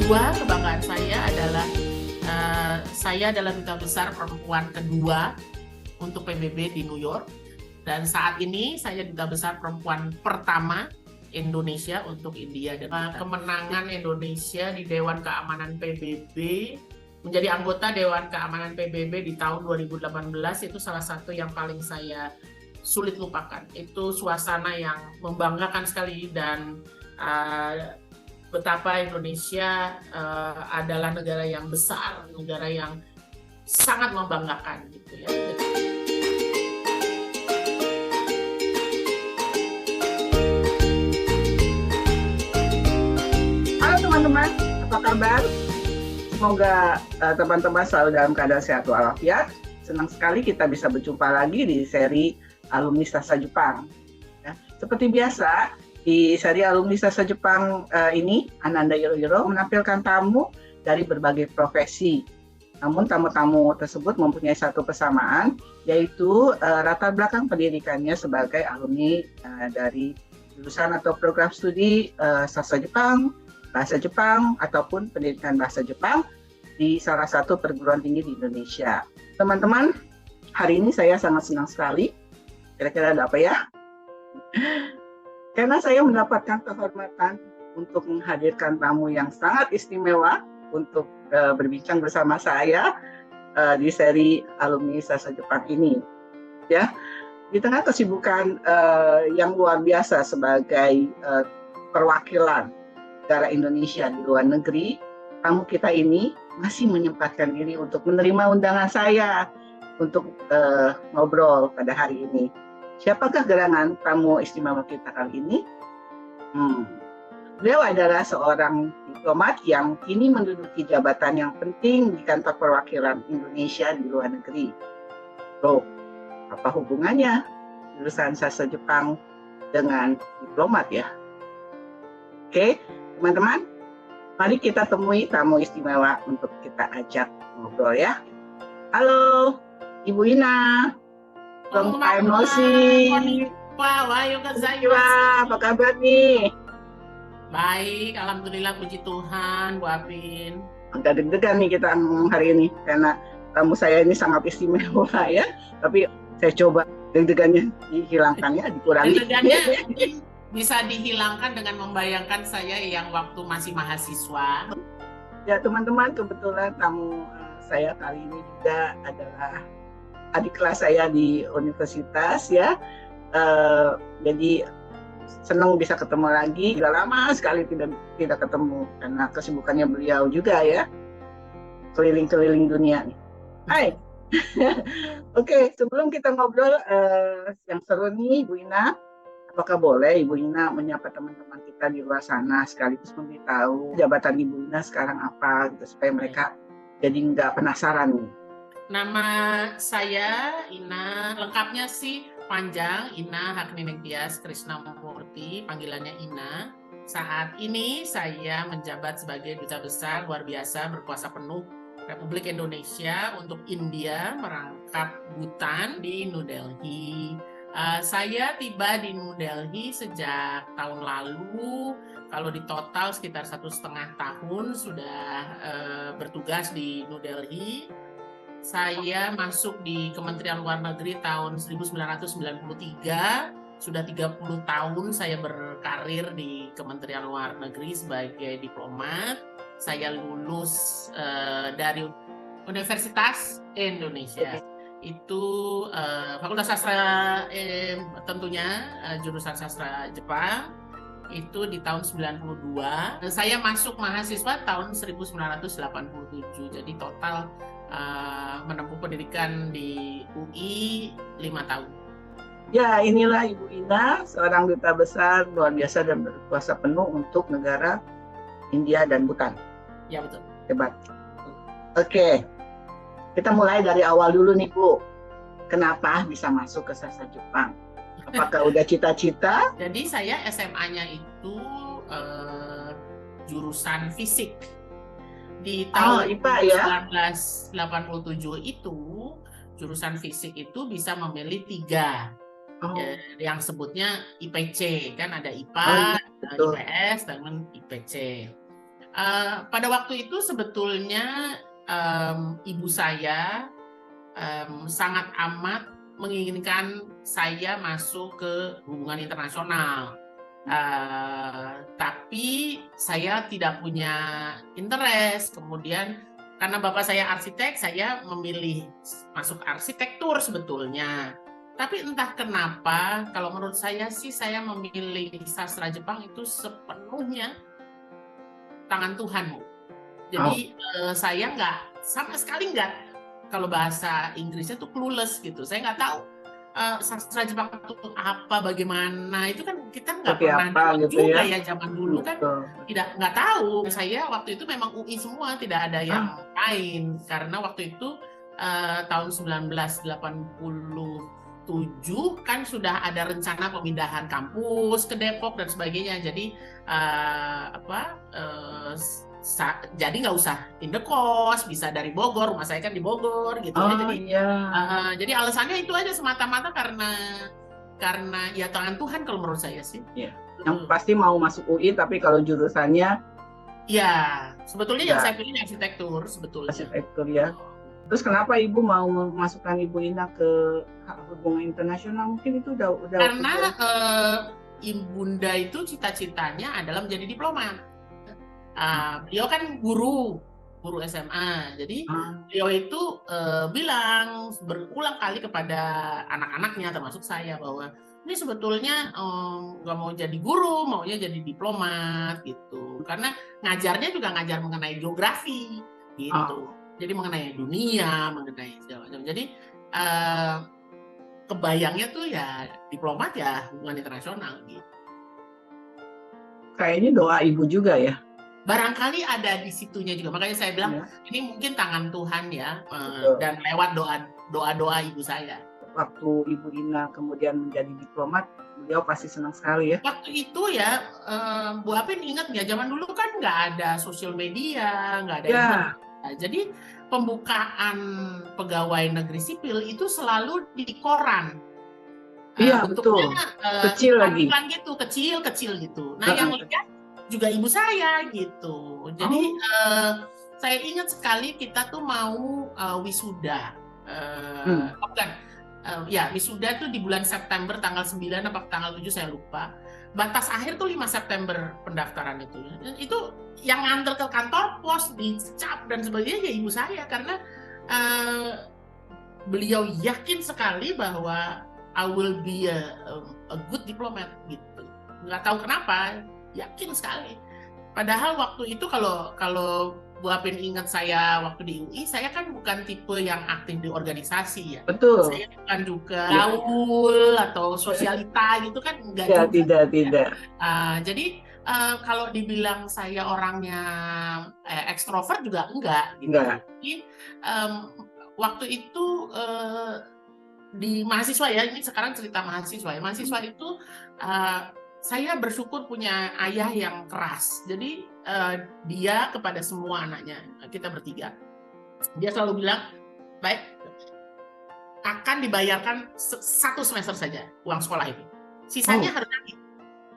kedua kebanggaan saya adalah duta besar perempuan kedua untuk PBB di New York, dan saat ini saya duta besar perempuan pertama Indonesia untuk India. Dan kemenangan Indonesia di Dewan Keamanan PBB, menjadi anggota Dewan Keamanan PBB di tahun 2018 itu salah satu yang paling saya sulit lupakan. Itu suasana yang membanggakan sekali, dan betapa Indonesia adalah negara yang besar, negara yang sangat membanggakan gitu ya. Halo teman-teman, apa kabar? Semoga teman-teman selalu dalam keadaan sehat walafiat. Senang sekali kita bisa berjumpa lagi di seri Alumni Sastra Jepang. Ya, seperti biasa, di seri Alumni Sastra Jepang ini, Ananda Yoro menampilkan tamu dari berbagai profesi. Namun tamu-tamu tersebut mempunyai satu persamaan, yaitu latar belakang pendidikannya sebagai alumni dari jurusan atau program studi sastra Jepang, bahasa Jepang, ataupun pendidikan bahasa Jepang di salah satu perguruan tinggi di Indonesia. Teman-teman, hari ini saya sangat senang sekali. Kira-kira ada apa ya? Karena saya mendapatkan kehormatan untuk menghadirkan tamu yang sangat istimewa untuk berbincang bersama saya di seri Alumni Sastra Jepang ini. Ya, di tengah kesibukan yang luar biasa sebagai perwakilan negara Indonesia di luar negeri, tamu kita ini masih menyempatkan diri untuk menerima undangan saya untuk ngobrol pada hari ini. Siapakah gerangan tamu istimewa kita kali ini? Beliau adalah seorang diplomat yang kini menduduki jabatan yang penting di kantor perwakilan Indonesia di luar negeri. Loh, apa hubungannya jurusan sastra Jepang dengan diplomat ya? Oke, teman-teman, mari kita temui tamu istimewa untuk kita ajak ngobrol ya. Halo, Ibu Ina. Long time no see. Apa kabar nih? Baik, alhamdulillah, puji Tuhan, Bu Apin. Agak deg-degan nih kita hari ini karena tamu saya ini sangat istimewa ya. Tapi saya coba deg-degannya dihilangkan ya, dikurangi. Deg-degannya bisa dihilangkan dengan membayangkan saya yang waktu masih mahasiswa. Ya teman-teman, kebetulan tamu saya kali ini juga adalah adik kelas saya di universitas ya. Jadi senang bisa ketemu lagi. Sudah lama sekali tidak ketemu karena kesibukannya beliau juga ya, keliling-keliling dunia nih. Hai. Oke, sebelum kita ngobrol yang seru nih, Ibu Ina, apakah boleh Ibu Ina menyapa teman-teman kita di luar sana sekaligus memberitahu jabatan Ibu Ina sekarang apa gitu, supaya mereka jadi nggak penasaran nih. Nama saya Ina, lengkapnya sih panjang, Ina Hakniningtyas Krisnamurti, panggilannya Ina. Saat ini saya menjabat sebagai Duta Besar luar biasa berkuasa penuh Republik Indonesia untuk India, merangkap Bhutan di New Delhi. Saya tiba di New Delhi sejak tahun lalu. Kalau di total sekitar 1,5 tahun sudah bertugas di New Delhi. Saya masuk di Kementerian Luar Negeri tahun 1993. Sudah 30 tahun saya berkarir di Kementerian Luar Negeri sebagai diplomat. Saya lulus dari Universitas Indonesia. Itu Fakultas Sastra tentunya jurusan Sastra Jepang. Itu di tahun 92. Saya masuk mahasiswa tahun 1987. Jadi total menempuh pendidikan di UI 5 tahun. Ya, inilah Ibu Ina, seorang duta besar luar biasa dan berkuasa penuh untuk negara India dan Bhutan. Ya, betul. Hebat. Oke, kita mulai dari awal dulu nih Bu. Kenapa bisa masuk ke sastra Jepang? Apakah udah cita-cita? Jadi saya SMA-nya itu jurusan fisik. Di tahun IPA, ya? 1987 itu jurusan fisik itu bisa memilih 3. Yang sebutnya IPC, kan ada IPA, IPS, dan IPC. Pada waktu itu sebetulnya ibu saya sangat amat menginginkan saya masuk ke hubungan internasional. Tapi saya tidak punya interest. Kemudian karena bapak saya arsitek, saya memilih masuk arsitektur sebetulnya. Tapi entah kenapa, kalau menurut saya sih saya memilih sastra Jepang itu sepenuhnya tangan Tuhan. Jadi saya nggak sama sekali nggak, kalau bahasa Inggrisnya tuh clueless gitu. Saya nggak tahu sastra Jepang itu apa, bagaimana. Itu kan kita nggak Seperti pernah apa dengar gitu juga ya. ya, zaman dulu kan Betul. nggak tahu. Saya waktu itu memang UI semua, tidak ada yang lain. Karena waktu itu tahun 1987 kan sudah ada rencana pemindahan kampus ke Depok dan sebagainya. Jadi jadi nggak usah indekos, bisa dari Bogor, rumah saya kan di Bogor gitu ya. Jadi Iya. jadi alasannya itu aja semata-mata karena ya tangan Tuhan kalau menurut saya sih. Iya. Yang pasti mau masuk UI, tapi kalau jurusannya ya sebetulnya yang ya, saya pilih arsitektur sebetulnya. arsitektur ya. Terus kenapa Ibu mau memasukkan Ibu Ina ke hubungan internasional? Mungkin itu udah karena Ibunda itu cita-citanya adalah menjadi diplomat. Beliau kan guru SMA, jadi beliau itu bilang berulang kali kepada anak-anaknya termasuk saya bahwa ini sebetulnya nggak mau jadi guru, maunya jadi diplomat gitu. Karena ngajarnya juga ngajar mengenai geografi gitu, jadi mengenai dunia, mengenai segala macam. Jadi kebayangnya tuh ya diplomat ya hubungan internasional gitu. Kayaknya doa Ibu juga ya. Barangkali ada di situnya juga, makanya saya bilang ini mungkin tangan Tuhan ya, dan lewat doa ibu saya. Waktu Ibu Ina kemudian menjadi diplomat, beliau pasti senang sekali ya. Waktu itu ya, Bu Apin ingat nggak, zaman dulu kan nggak ada sosial media, nggak ada internet. Jadi pembukaan pegawai negeri sipil itu selalu di koran. Iya, bentuknya kecil lagi. Kecil gitu. Nah yang lihat juga ibu saya gitu. Jadi saya ingat sekali kita tuh mau wisuda. Wisuda tuh di bulan September tanggal 9 apa tanggal 7 saya lupa. Batas akhir tuh 5 September pendaftaran itu. Itu yang nganter ke kantor pos, dicap dan sebagainya ya ibu saya, karena beliau yakin sekali bahwa I will be a good diplomat gitu. Nggak tahu kenapa, yakin sekali. Padahal waktu itu kalau Bu Apin ingat saya waktu di UI, saya kan bukan tipe yang aktif di organisasi ya. Betul. Saya bukan juga gaul atau sosialita gitu kan, enggak ya, juga. Tidak. Jadi kalau dibilang saya orangnya ekstrovert juga enggak. Gitu. Enggak. Jadi waktu itu di mahasiswa ya, ini sekarang cerita mahasiswa ya. Mahasiswa itu saya bersyukur punya ayah yang keras. Jadi dia kepada semua anaknya, kita bertiga, dia selalu bilang, baik, akan dibayarkan 1 semester saja uang sekolah itu. Sisanya harus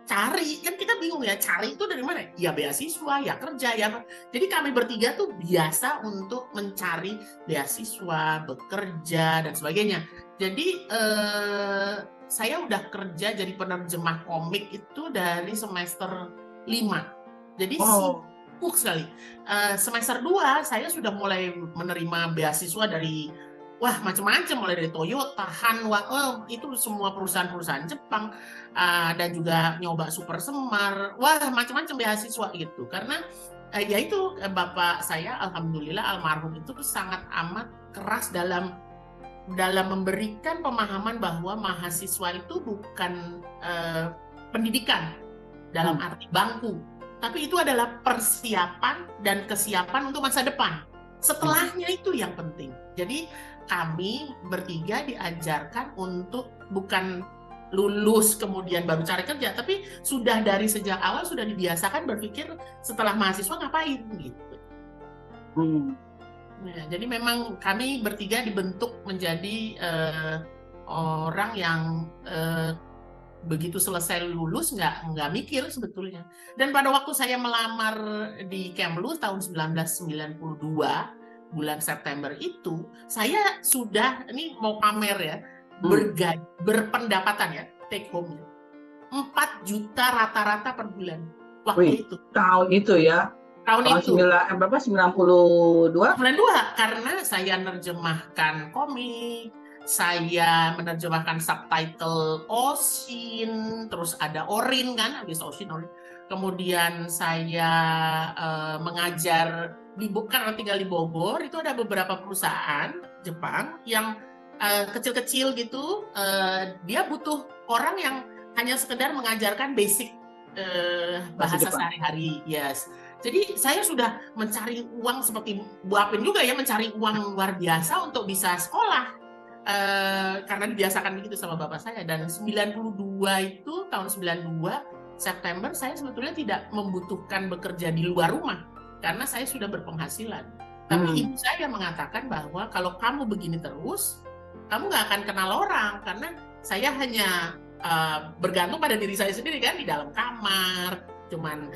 cari. Kan kita bingung ya, cari itu dari mana? Ya beasiswa, ya kerja, ya apa. Jadi kami bertiga tuh biasa untuk mencari beasiswa, bekerja, dan sebagainya. Jadi saya udah kerja jadi penerjemah komik itu dari semester 5. Jadi sibuk sekali. Semester 2 saya sudah mulai menerima beasiswa dari macam-macam, mulai dari Toyota, Hanwha, itu semua perusahaan-perusahaan Jepang, dan juga nyoba Super Semar, macam-macam beasiswa gitu. Karena ya itu bapak saya alhamdulillah almarhum itu sangat amat keras dalam memberikan pemahaman bahwa mahasiswa itu bukan pendidikan dalam arti bangku, tapi itu adalah persiapan dan kesiapan untuk masa depan. Setelahnya itu yang penting. Jadi kami bertiga diajarkan untuk bukan lulus kemudian baru cari kerja, tapi sudah dari sejak awal sudah dibiasakan berpikir setelah mahasiswa ngapain gitu. Ya, jadi memang kami bertiga dibentuk menjadi orang yang begitu selesai lulus nggak mikir sebetulnya. Dan pada waktu saya melamar di Kemlu tahun 1992 bulan September itu, saya sudah, ini mau pamer ya, berpendapatan ya, take home 4 juta rata-rata per bulan waktu itu. Tahun itu ya? Tahun itu. Berapa? 92? 92, karena saya menerjemahkan komik, saya menerjemahkan subtitle Oshin, terus ada Orin kan, habis Oshin, Orin. Kemudian saya mengajar karena tinggal di Bogor, itu ada beberapa perusahaan Jepang yang kecil-kecil gitu, dia butuh orang yang hanya sekedar mengajarkan basic bahasa sehari-hari, yes. Jadi saya sudah mencari uang seperti Bu Apin juga ya, mencari uang luar biasa untuk bisa sekolah. Karena dibiasakan begitu sama bapak saya. Dan 92 itu, tahun 92 September, saya sebetulnya tidak membutuhkan bekerja di luar rumah karena saya sudah berpenghasilan. Tapi ibu saya mengatakan bahwa kalau kamu begini terus, kamu nggak akan kenal orang, karena saya hanya bergantung pada diri saya sendiri kan, di dalam kamar, cuman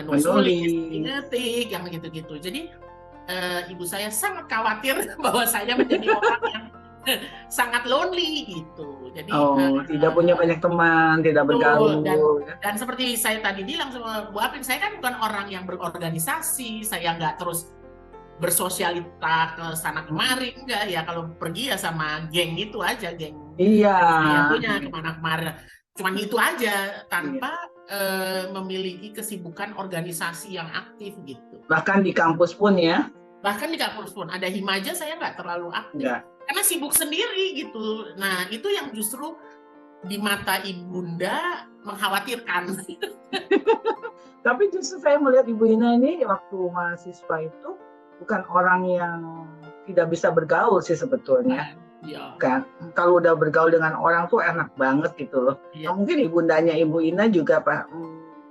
nulis, ngetik, yang gitu-gitu. Jadi ibu saya sangat khawatir bahwa saya menjadi orang yang sangat lonely gitu. Jadi tidak punya banyak teman, tidak bergaul. Dan seperti saya tadi bilang sama Bu Apin, saya kan bukan orang yang berorganisasi, saya nggak terus bersosialita ke sana kemari, enggak ya. Kalau pergi ya sama geng itu aja, geng. Saya punya kemana-kemana. Cuman itu aja, tanpa memiliki kesibukan organisasi yang aktif gitu. Bahkan di kampus pun ya? Bahkan di kampus pun, ada Himaja saya nggak terlalu aktif. Karena sibuk sendiri gitu. Nah, itu yang justru di mata ibunda mengkhawatirkan. Tapi justru saya melihat Ibu Ina ini waktu mahasiswa itu bukan orang yang tidak bisa bergaul sih sebetulnya. Kan kalau udah bergaul dengan orang tuh enak banget gitu loh. Nah, mungkin ibundanya Ibu Ina juga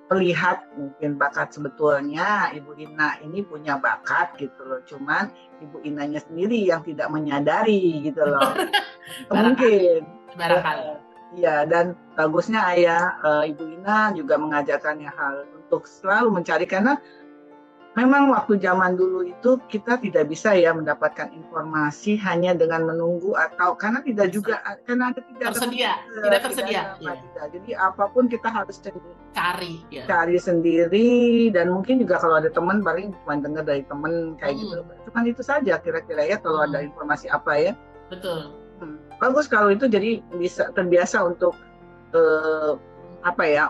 melihat mungkin bakat sebetulnya Ibu Ina ini punya bakat gitu loh. Cuman Ibu Inanya sendiri yang tidak menyadari gitu loh. Mungkin. Ya, dan bagusnya ayah Ibu Ina juga mengajarkannya hal untuk selalu mencari, karena memang waktu zaman dulu itu kita tidak bisa ya mendapatkan informasi hanya dengan menunggu, atau karena tidak juga karena tidak tersedia. Jadi apapun kita harus cari sendiri, dan mungkin juga kalau ada teman paling cuma dengar dari teman kayak gitu. Cuman itu saja kira-kira ya kalau ada informasi apa ya. Betul. Bagus kalau itu, jadi bisa terbiasa untuk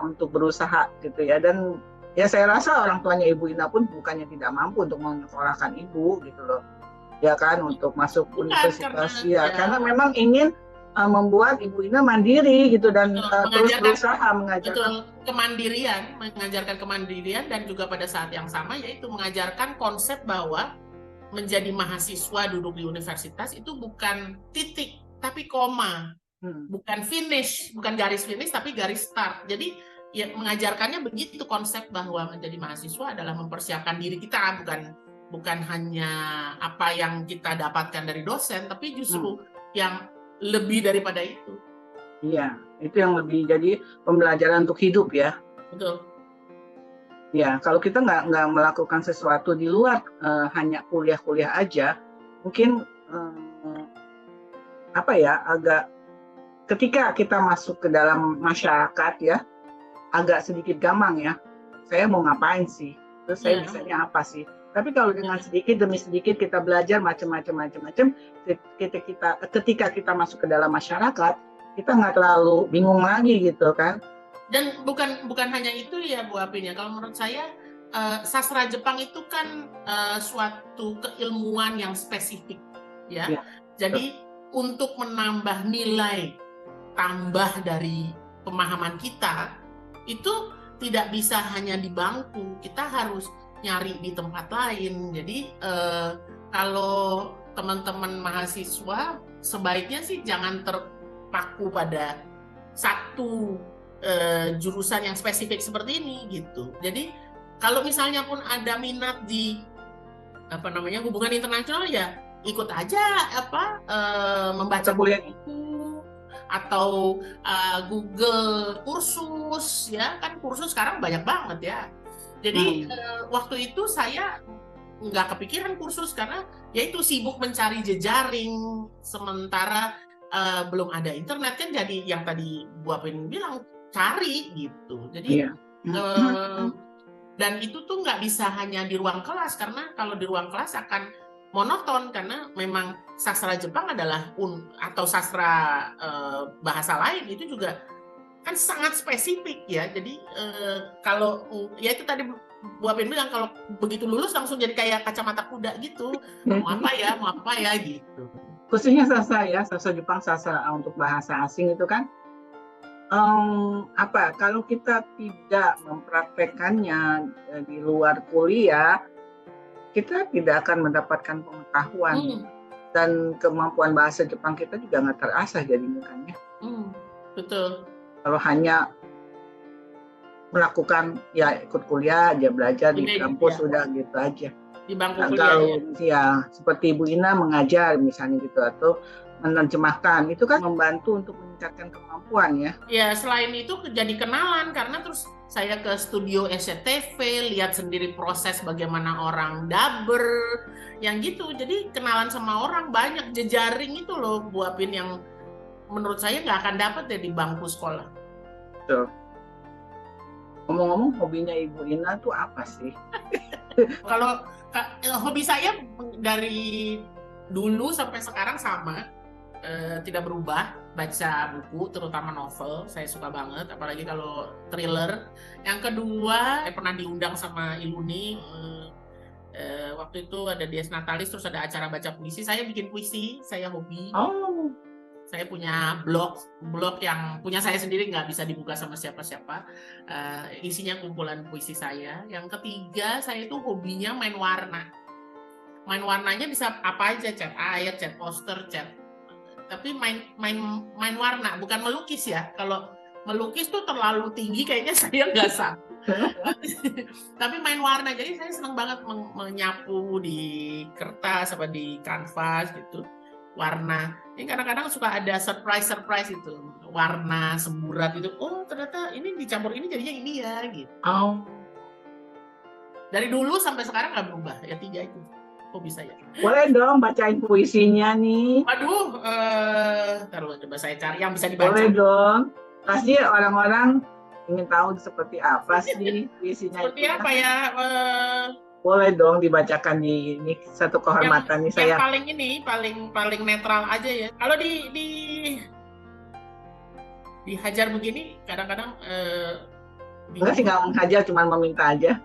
untuk berusaha gitu ya. Dan ya saya rasa orang tuanya Ibu Ina pun bukannya tidak mampu untuk menyekolahkan Ibu gitu loh. Ya kan, untuk masuk universitas karena memang ingin membuat Ibu Ina mandiri gitu, dan terus berusaha mengajarkan mengajarkan kemandirian, dan juga pada saat yang sama yaitu mengajarkan konsep bahwa menjadi mahasiswa duduk di universitas itu bukan titik tapi koma, bukan finish, bukan garis finish tapi garis start. Jadi ya mengajarkannya begitu, konsep bahwa menjadi mahasiswa adalah mempersiapkan diri kita, bukan hanya apa yang kita dapatkan dari dosen, tapi justru yang lebih daripada itu. Iya, itu yang lebih jadi pembelajaran untuk hidup ya. Betul. Ya, kalau kita nggak melakukan sesuatu di luar hanya kuliah-kuliah aja, mungkin agak ketika kita masuk ke dalam masyarakat ya, agak sedikit gamang ya. Saya mau ngapain sih? Terus saya bisanya apa sih? Tapi kalau dengan sedikit demi sedikit kita belajar macam-macam, ketika kita masuk ke dalam masyarakat, kita nggak terlalu bingung lagi gitu kan. Dan bukan hanya itu ya Bu Apin ya. Kalau menurut saya sastra Jepang itu kan suatu keilmuan yang spesifik ya. Jadi untuk menambah nilai tambah dari pemahaman kita itu tidak bisa hanya di bangku, kita harus nyari di tempat lain. Jadi kalau teman-teman mahasiswa sebaiknya sih jangan terpaku pada satu jurusan yang spesifik seperti ini gitu. Jadi kalau misalnya pun ada minat di hubungan internasional, ya ikut aja membaca buku, atau Google kursus, ya kan kursus sekarang banyak banget ya. Jadi waktu itu saya nggak kepikiran kursus karena yaitu sibuk mencari jejaring, sementara belum ada internet kan, jadi yang tadi Bu Apin bilang cari gitu. Jadi dan itu tuh nggak bisa hanya di ruang kelas, karena kalau di ruang kelas akan monoton, karena memang sastra Jepang adalah atau sastra bahasa lain itu juga kan sangat spesifik ya. Jadi kalau ya itu tadi Bu Apin bilang, kalau begitu lulus langsung jadi kayak kacamata kuda gitu, mau apa ya gitu. Khususnya sastra ya, sastra Jepang, sastra untuk bahasa asing itu kan kalau kita tidak mempraktekannya di luar kuliah, kita tidak akan mendapatkan pengetahuan dan kemampuan bahasa Jepang kita juga nggak terasah jadinya kan ya. Betul. Kalau hanya melakukan ya ikut kuliah aja, belajar di kampus sudah gitu aja. Di bangku kuliah. Kalau ya seperti Ibu Ina mengajar misalnya gitu, atau menerjemahkan, itu kan membantu untuk meningkatkan kemampuan ya. Ya, selain itu jadi kenalan, karena terus saya ke studio SCTV, lihat sendiri proses bagaimana orang dubber, yang gitu. Jadi kenalan sama orang banyak, jejaring itu loh Bu Apin, yang menurut saya nggak akan dapat ya di bangku sekolah. Betul. Ngomong-ngomong, hobinya Ibu Ina tuh apa sih? Kalau hobi saya dari dulu sampai sekarang sama. Tidak berubah, baca buku, terutama novel, saya suka banget, apalagi kalau thriller. Yang kedua, saya pernah diundang sama Iluni, waktu itu ada Dies Natalis, terus ada acara baca puisi, saya bikin puisi, saya hobi. Saya punya blog yang punya saya sendiri, nggak bisa dibuka sama siapa-siapa, isinya kumpulan puisi saya. Yang ketiga, saya itu hobinya main warna. Main warnanya bisa apa aja, cat air, cat poster, cat, tapi main warna, bukan melukis ya. Kalau melukis tuh terlalu tinggi, kayaknya saya nggak sanggup. Tapi main warna, jadi saya senang banget menyapu di kertas apa di kanvas gitu, warna. Ini kadang-kadang suka ada surprise itu, warna semburat itu. Oh ternyata ini dicampur ini jadinya ini ya gitu. Dari dulu sampai sekarang nggak berubah ya, 3 itu hobi saya. Boleh dong bacain puisinya nih. Waduh, kalau coba saya cari yang bisa dibaca. Boleh dong. Pasti orang-orang ingin tahu seperti apa sih puisinya. Seperti apa ya? Boleh dong dibacakan di ini, satu kehormatan nih saya. Yang paling netral aja ya. Kalau dihajar begini, kadang-kadang enggak sih, nggak menghajar, cuma meminta aja.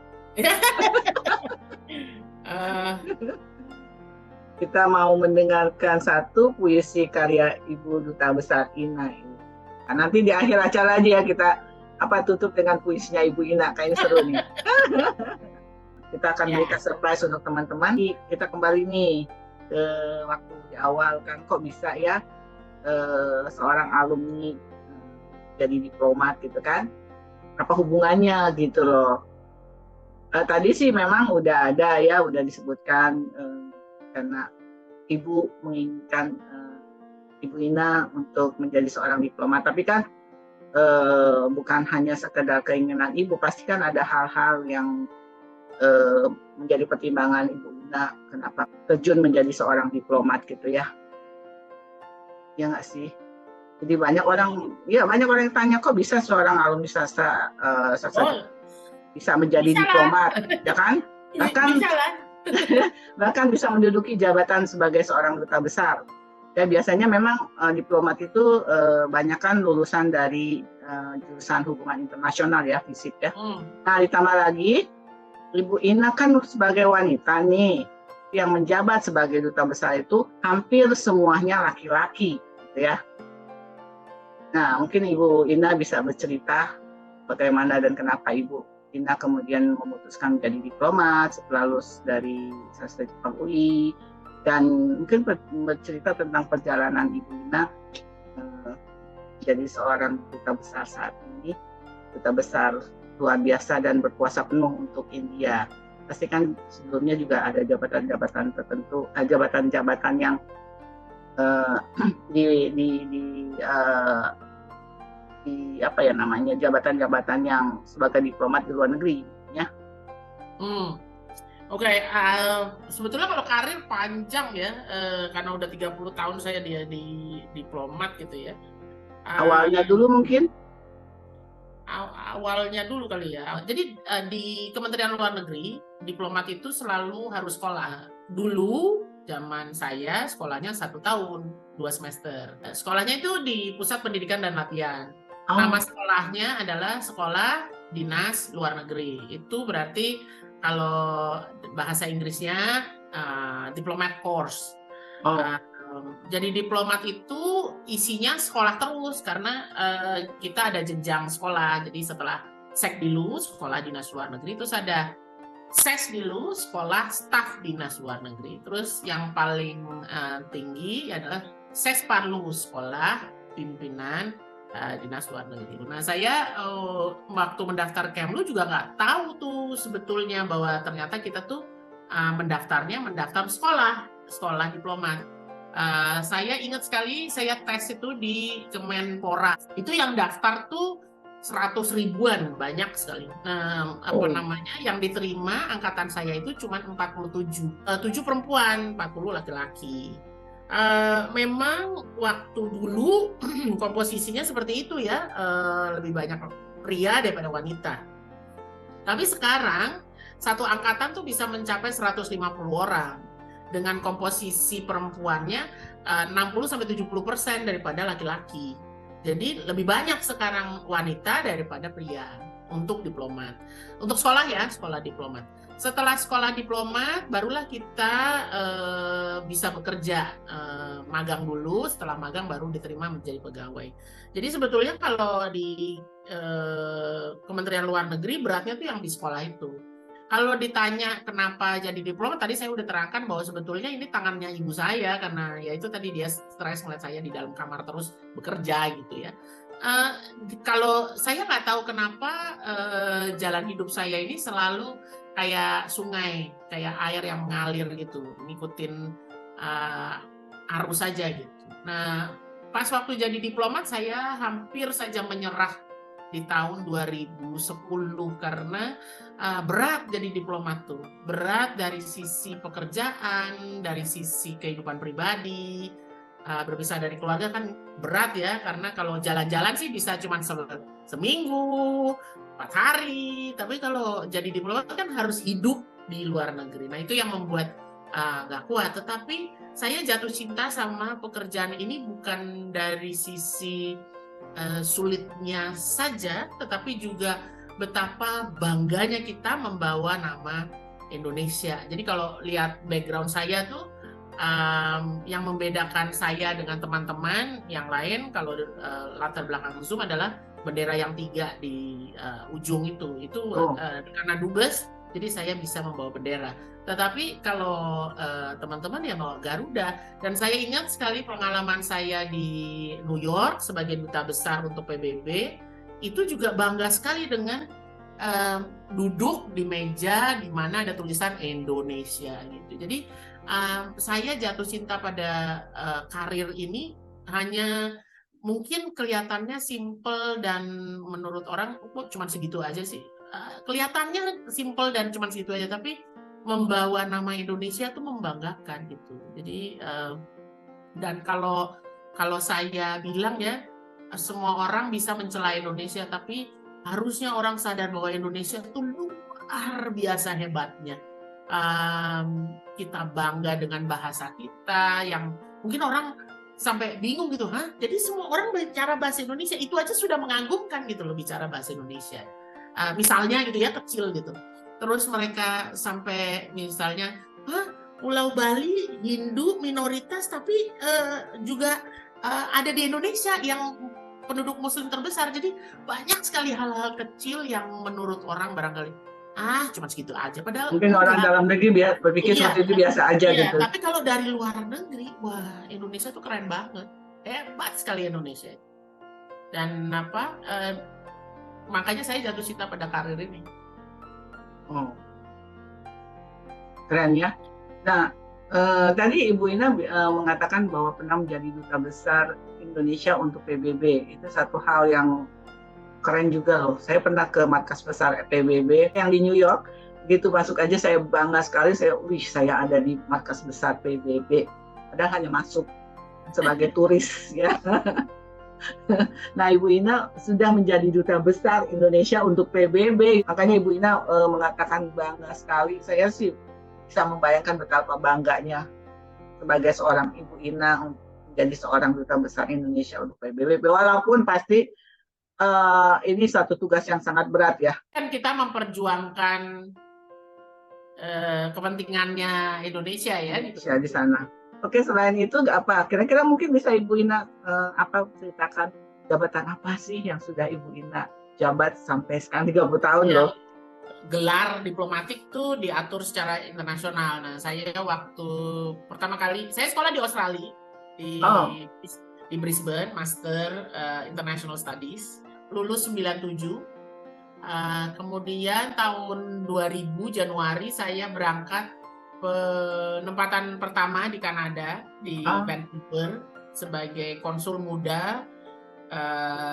Kita mau mendengarkan satu puisi karya Ibu Duta Besar Ina ini. Nah, nanti di akhir acara aja ya kita tutup dengan puisinya Ibu Ina, kayaknya seru nih. Kita akan berikan surprise untuk teman-teman. Kita kembali nih ke waktu di awal, kan kok bisa ya seorang alumni jadi diplomat gitu kan? Apa hubungannya gitu loh. Tadi sih memang udah ada ya, udah disebutkan karena Ibu menginginkan Ibu Ina untuk menjadi seorang diplomat. Tapi kan bukan hanya sekedar keinginan Ibu, pasti kan ada hal-hal yang menjadi pertimbangan Ibu Ina kenapa terjun menjadi seorang diplomat gitu ya. Ya nggak sih? Jadi banyak orang yang tanya, kok bisa seorang alumni sastra bisa menjadi diplomat, ya kan? Bahkan bisa menduduki jabatan sebagai seorang duta besar. Ya biasanya memang diplomat itu banyakkan lulusan dari jurusan hubungan internasional ya, FISIP ya. Nah ditambah lagi Ibu Ina kan sebagai wanita nih, yang menjabat sebagai duta besar itu hampir semuanya laki-laki, gitu ya. Nah mungkin Ibu Ina bisa bercerita bagaimana dan kenapa Ibu Ina kemudian memutuskan menjadi diplomat setelah lulus dari Sastra Jepang UI, dan mungkin bercerita tentang perjalanan Ibu Ina jadi seorang duta besar saat ini, duta besar luar biasa dan berkuasa penuh untuk India. Pasti kan sebelumnya juga ada jabatan-jabatan tertentu, jabatan-jabatan yang eh, eh, di apa ya namanya, jabatan-jabatan yang sebagai diplomat di luar negeri ya. Hmm. Oke, sebetulnya kalau karir panjang ya, karena udah 30 tahun saya di diplomat gitu ya. Eh, Awalnya dulu mungkin. Awalnya dulu kali ya. Jadi di Kementerian Luar Negeri, diplomat itu selalu harus sekolah. Dulu zaman saya sekolahnya 1 tahun, 2 semester. Sekolahnya itu di Pusat Pendidikan dan Latihan. Nama Oh, sekolahnya adalah Sekolah Dinas Luar Negeri. Itu berarti kalau bahasa Inggrisnya Diplomat Course. oh, Uh, jadi diplomat itu isinya sekolah terus karena kita ada jenjang sekolah. Jadi setelah Sekdilu, sekolah dinas luar negeri, terus ada Sesdilu, sekolah staf dinas luar negeri. Terus yang paling tinggi adalah Sesparlu, sekolah pimpinan dinas luar negeri. Nah saya waktu mendaftar Kemlu juga nggak tahu tuh sebetulnya bahwa ternyata kita tuh mendaftar sekolah diplomat. Saya ingat sekali saya tes itu di Kemenpora. Itu yang daftar tuh 100 ribuan, banyak sekali. Nah, apa oh. namanya, yang diterima angkatan saya itu cuma 47. 7 perempuan, 40 laki-laki. Memang waktu dulu komposisinya seperti itu ya, lebih banyak pria daripada wanita. Tapi sekarang satu angkatan tuh bisa mencapai 150 orang dengan komposisi perempuannya 60-70% daripada laki-laki. Jadi lebih banyak sekarang wanita daripada pria untuk diplomat. Untuk sekolah ya, sekolah diplomat. Setelah sekolah diplomat, barulah kita bisa bekerja. Magang dulu, setelah magang baru diterima menjadi pegawai. Jadi sebetulnya kalau di Kementerian Luar Negeri beratnya tuh yang di sekolah itu. Kalau ditanya kenapa jadi diplomat, tadi saya udah terangkan bahwa sebetulnya ini tangannya ibu saya karena ya itu tadi dia stres melihat saya di dalam kamar terus bekerja gitu ya. Uh, Kalau saya nggak tahu kenapa jalan hidup saya ini selalu kayak sungai, kayak air yang mengalir gitu, ngikutin arus saja gitu. Nah, pas waktu jadi diplomat saya hampir saja menyerah di tahun 2010 karena berat jadi diplomat tuh. Berat dari sisi pekerjaan, dari sisi kehidupan pribadi. Berpisah dari keluarga kan berat ya, karena kalau jalan-jalan sih bisa cuma seminggu, 4 hari. Tapi kalau jadi diplomat kan harus hidup di luar negeri. Nah itu yang membuat nggak kuat. Tetapi saya jatuh cinta sama pekerjaan ini bukan dari sisi sulitnya saja, tetapi juga betapa bangganya kita membawa nama Indonesia. Jadi kalau lihat background saya tuh, yang membedakan saya dengan teman-teman yang lain, kalau latar belakang Zoom adalah bendera yang 3 di ujung itu Oh. karena dubes, jadi saya bisa membawa bendera. Tetapi kalau teman-teman ya bawa Garuda. Dan saya ingat sekali pengalaman saya di New York sebagai duta besar untuk PBB, itu juga bangga sekali dengan duduk di meja di mana ada tulisan Indonesia gitu. Jadi saya jatuh cinta pada karir ini hanya mungkin kelihatannya simple dan menurut orang kok cuma segitu aja sih. Kelihatannya simple dan cuma segitu aja, tapi membawa nama Indonesia tuh membanggakan gitu. Jadi dan kalau saya bilang ya, semua orang bisa mencela Indonesia, tapi harusnya orang sadar bahwa Indonesia tuh luar biasa hebatnya. Kita bangga dengan bahasa kita yang mungkin orang sampai bingung gitu, hah? Jadi semua orang bicara bahasa Indonesia, itu aja sudah mengagumkan gitu loh, bicara bahasa Indonesia. Misalnya gitu ya, kecil gitu. Terus mereka sampai misalnya, hah, Pulau Bali Hindu minoritas tapi juga ada di Indonesia yang penduduk Muslim terbesar. Jadi banyak sekali hal-hal kecil yang menurut orang barangkali cuma segitu aja. Padahal Mungkin orang enggak. dalam negeri berpikir Iya, seperti itu biasa aja iya. gitu. Tapi kalau dari luar negeri, wah Indonesia tuh keren banget, hebat sekali Indonesia. Dan makanya saya jatuh cinta pada karir ini. Oh, keren ya. Nah, Tadi Ibu Ina mengatakan bahwa pernah menjadi duta besar Indonesia untuk PBB. Itu satu hal yang keren juga loh. Saya pernah ke markas besar PBB yang di New York. Begitu masuk aja saya bangga sekali. Saya ada di markas besar PBB. Padahal hanya masuk sebagai turis ya. Nah, Ibu Ina sudah menjadi duta besar Indonesia untuk PBB. Makanya Ibu Ina mengatakan bangga sekali. Saya sih bisa membayangkan betapa bangganya sebagai seorang Ibu Ina menjadi seorang duta besar Indonesia untuk PBB. Walaupun pasti ini satu tugas yang sangat berat ya. Kan kita memperjuangkan kepentingannya Indonesia ya di sana. Oke, selain itu apa? Kira-kira mungkin bisa Ibu Ina ceritakan jabatan apa sih yang sudah Ibu Ina jabat sampai sekarang 30 tahun ya, loh. Gelar diplomatik tuh diatur secara internasional. Nah, saya waktu pertama kali saya sekolah di Australia di Brisbane, Master International Studies, lulus 97. Kemudian tahun 2000 Januari saya berangkat penempatan pertama di Kanada, di Vancouver sebagai konsul muda,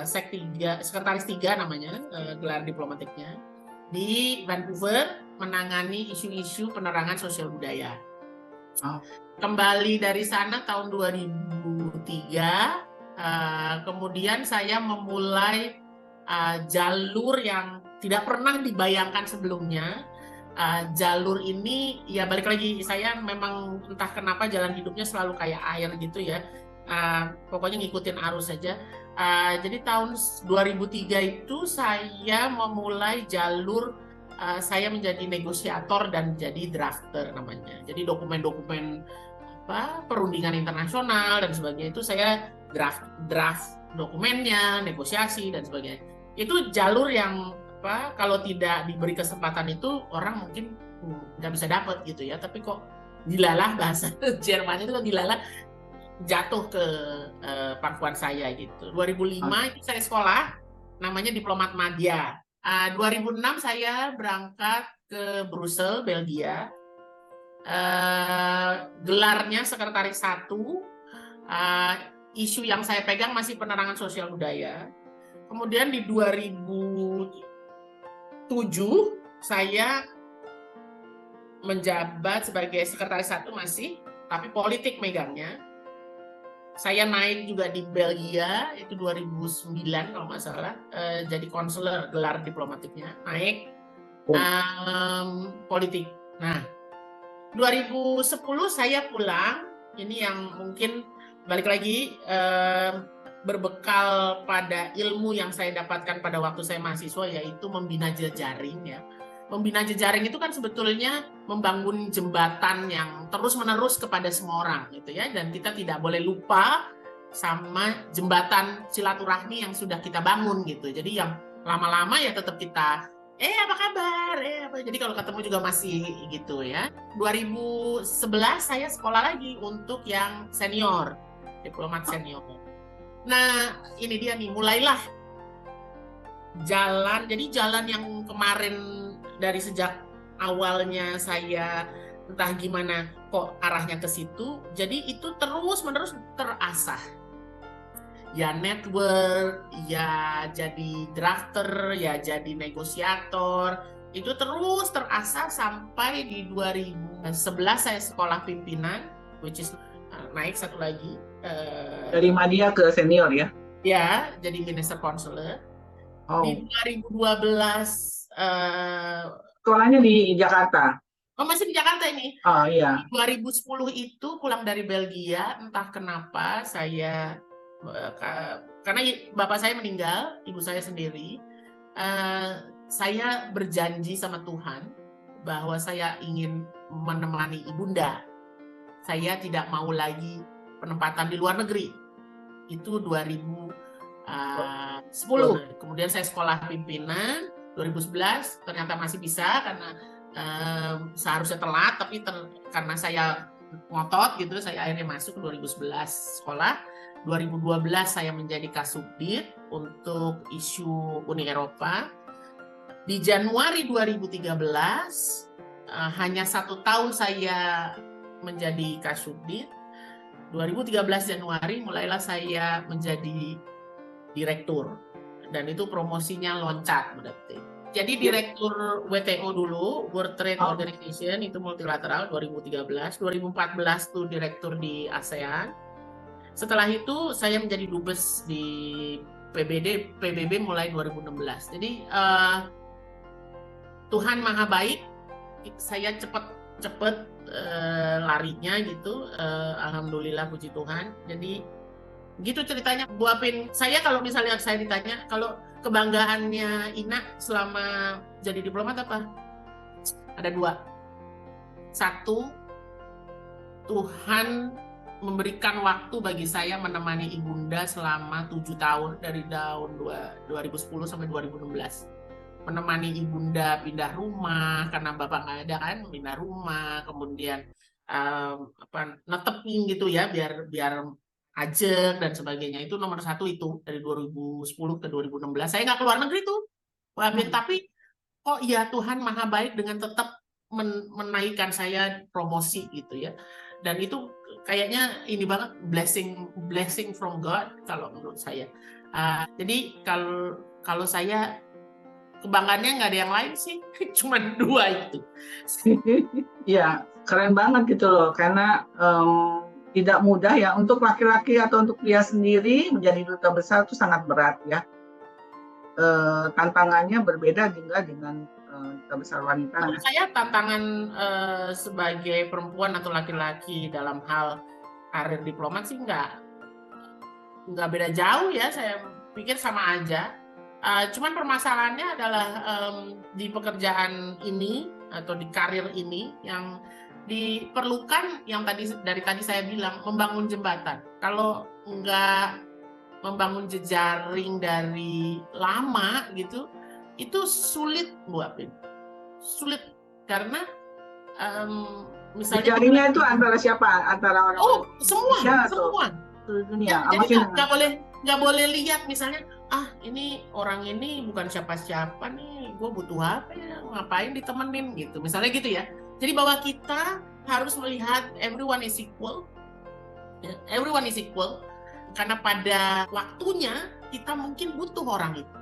sekretaris 3 namanya, gelar diplomatiknya, di Vancouver menangani isu-isu penerangan sosial budaya. Kembali dari sana tahun 2003, kemudian saya memulai jalur yang tidak pernah dibayangkan sebelumnya. Jalur ini ya balik lagi, saya memang entah kenapa jalan hidupnya selalu kayak air gitu ya, pokoknya ngikutin arus saja. Jadi tahun 2003 itu saya memulai jalur, saya menjadi negosiator dan jadi drafter namanya. Jadi dokumen-dokumen perundingan internasional dan sebagainya itu saya draft dokumennya, negosiasi dan sebagainya. Itu jalur yang kalau tidak diberi kesempatan itu orang mungkin nggak bisa dapat gitu ya. Tapi kok dilalah, bahasa Jerman itu dilalah jatuh ke pangkuan saya gitu. 2005 itu saya sekolah, namanya diplomat madya. 2006 saya berangkat ke Brussel, Belgia. Gelarnya sekretaris 1. Isu yang saya pegang masih penerangan sosial budaya. Kemudian di 2007 saya menjabat sebagai sekretaris 1 masih, tapi politik megangnya. Saya naik juga di Belgia, itu 2009 kalau nggak salah, jadi konselor, gelar diplomatiknya, naik politik. Nah, 2010 saya pulang, ini yang mungkin balik lagi berbekal pada ilmu yang saya dapatkan pada waktu saya mahasiswa, yaitu membina jejaring ya. Membina jejaring itu kan sebetulnya membangun jembatan yang terus-menerus kepada semua orang gitu ya, dan kita tidak boleh lupa sama jembatan silaturahmi yang sudah kita bangun gitu. Jadi yang lama-lama ya tetap kita apa kabar? Jadi kalau ketemu juga masih gitu ya. 2011 saya sekolah lagi untuk yang senior, diplomat senior. Nah, ini dia nih, mulailah jalan. Jadi jalan yang kemarin dari sejak awalnya saya entah gimana kok arahnya ke situ, jadi itu terus-menerus terasah. Ya network, ya jadi drafter, ya jadi negosiator, itu terus terasah sampai di 2011 saya sekolah pimpinan, which is naik satu lagi. Dari madya ke senior ya? Ya, jadi minister consular. Di 2012 sekolahnya di Jakarta. Masih di Jakarta ini. Iya. Di 2010 itu pulang dari Belgia, entah kenapa saya, karena bapak saya meninggal, ibu saya sendiri, saya berjanji sama Tuhan bahwa saya ingin menemani ibunda. Saya tidak mau lagi penempatan di luar negeri. Itu 2010. Kemudian saya sekolah pimpinan 2011, ternyata masih bisa karena seharusnya telat, tapi karena saya ngotot gitu, saya akhirnya masuk ke 2011 sekolah. 2012 saya menjadi Kasubdit untuk isu Uni Eropa. Di Januari 2013, hanya 1 tahun saya menjadi Kasubdit. 2013 Januari mulailah saya menjadi direktur, dan itu promosinya loncat berarti. Jadi direktur WTO dulu, World Trade Organization, itu multilateral 2013, 2014 tuh direktur di ASEAN. Setelah itu saya menjadi dubes di PBB mulai 2016. Jadi Tuhan Maha baik, saya cepet larinya gitu. Alhamdulillah, puji Tuhan. Jadi gitu ceritanya Bu Apin. Saya kalau misalnya saya ditanya kalau kebanggaannya Ina selama jadi diplomat apa? Ada dua. Satu, Tuhan memberikan waktu bagi saya menemani Ibunda selama 7 tahun, dari tahun 2010 sampai 2016. Menemani Ibunda pindah rumah karena Bapak nggak ada kan, pindah rumah, kemudian netepin gitu ya, biar ajak dan sebagainya. Itu nomor satu, itu dari 2010 ke 2016. Saya nggak keluar negeri tuh, tapi kok ya Tuhan Maha baik dengan tetap menaikkan saya promosi gitu ya. Dan itu kayaknya ini banget, blessing from God kalau menurut saya. Jadi kalau saya kebanggaannya nggak ada yang lain sih, cuma dua itu. Ya, keren banget gitu loh, karena tidak mudah ya untuk laki-laki atau untuk pria sendiri menjadi duta besar itu sangat berat ya. Tantangannya berbeda juga dengan duta besar wanita. Menurut saya tantangan sebagai perempuan atau laki-laki dalam hal karir diplomat sih nggak beda jauh ya, saya pikir sama aja. Cuman permasalahannya adalah di pekerjaan ini atau di karir ini yang diperlukan, yang dari tadi saya bilang, membangun jembatan. Kalau nggak membangun jejaring dari lama gitu, itu sulit Bu Apin. Sulit karena misalnya jejaringnya itu antara siapa? Antara orang semua dunia. Jadi nggak boleh lihat misalnya, ini orang ini bukan siapa-siapa nih, gue butuh apa ya, ngapain ditemenin gitu, misalnya gitu ya. Jadi bahwa kita harus melihat everyone is equal, karena pada waktunya kita mungkin butuh orang itu.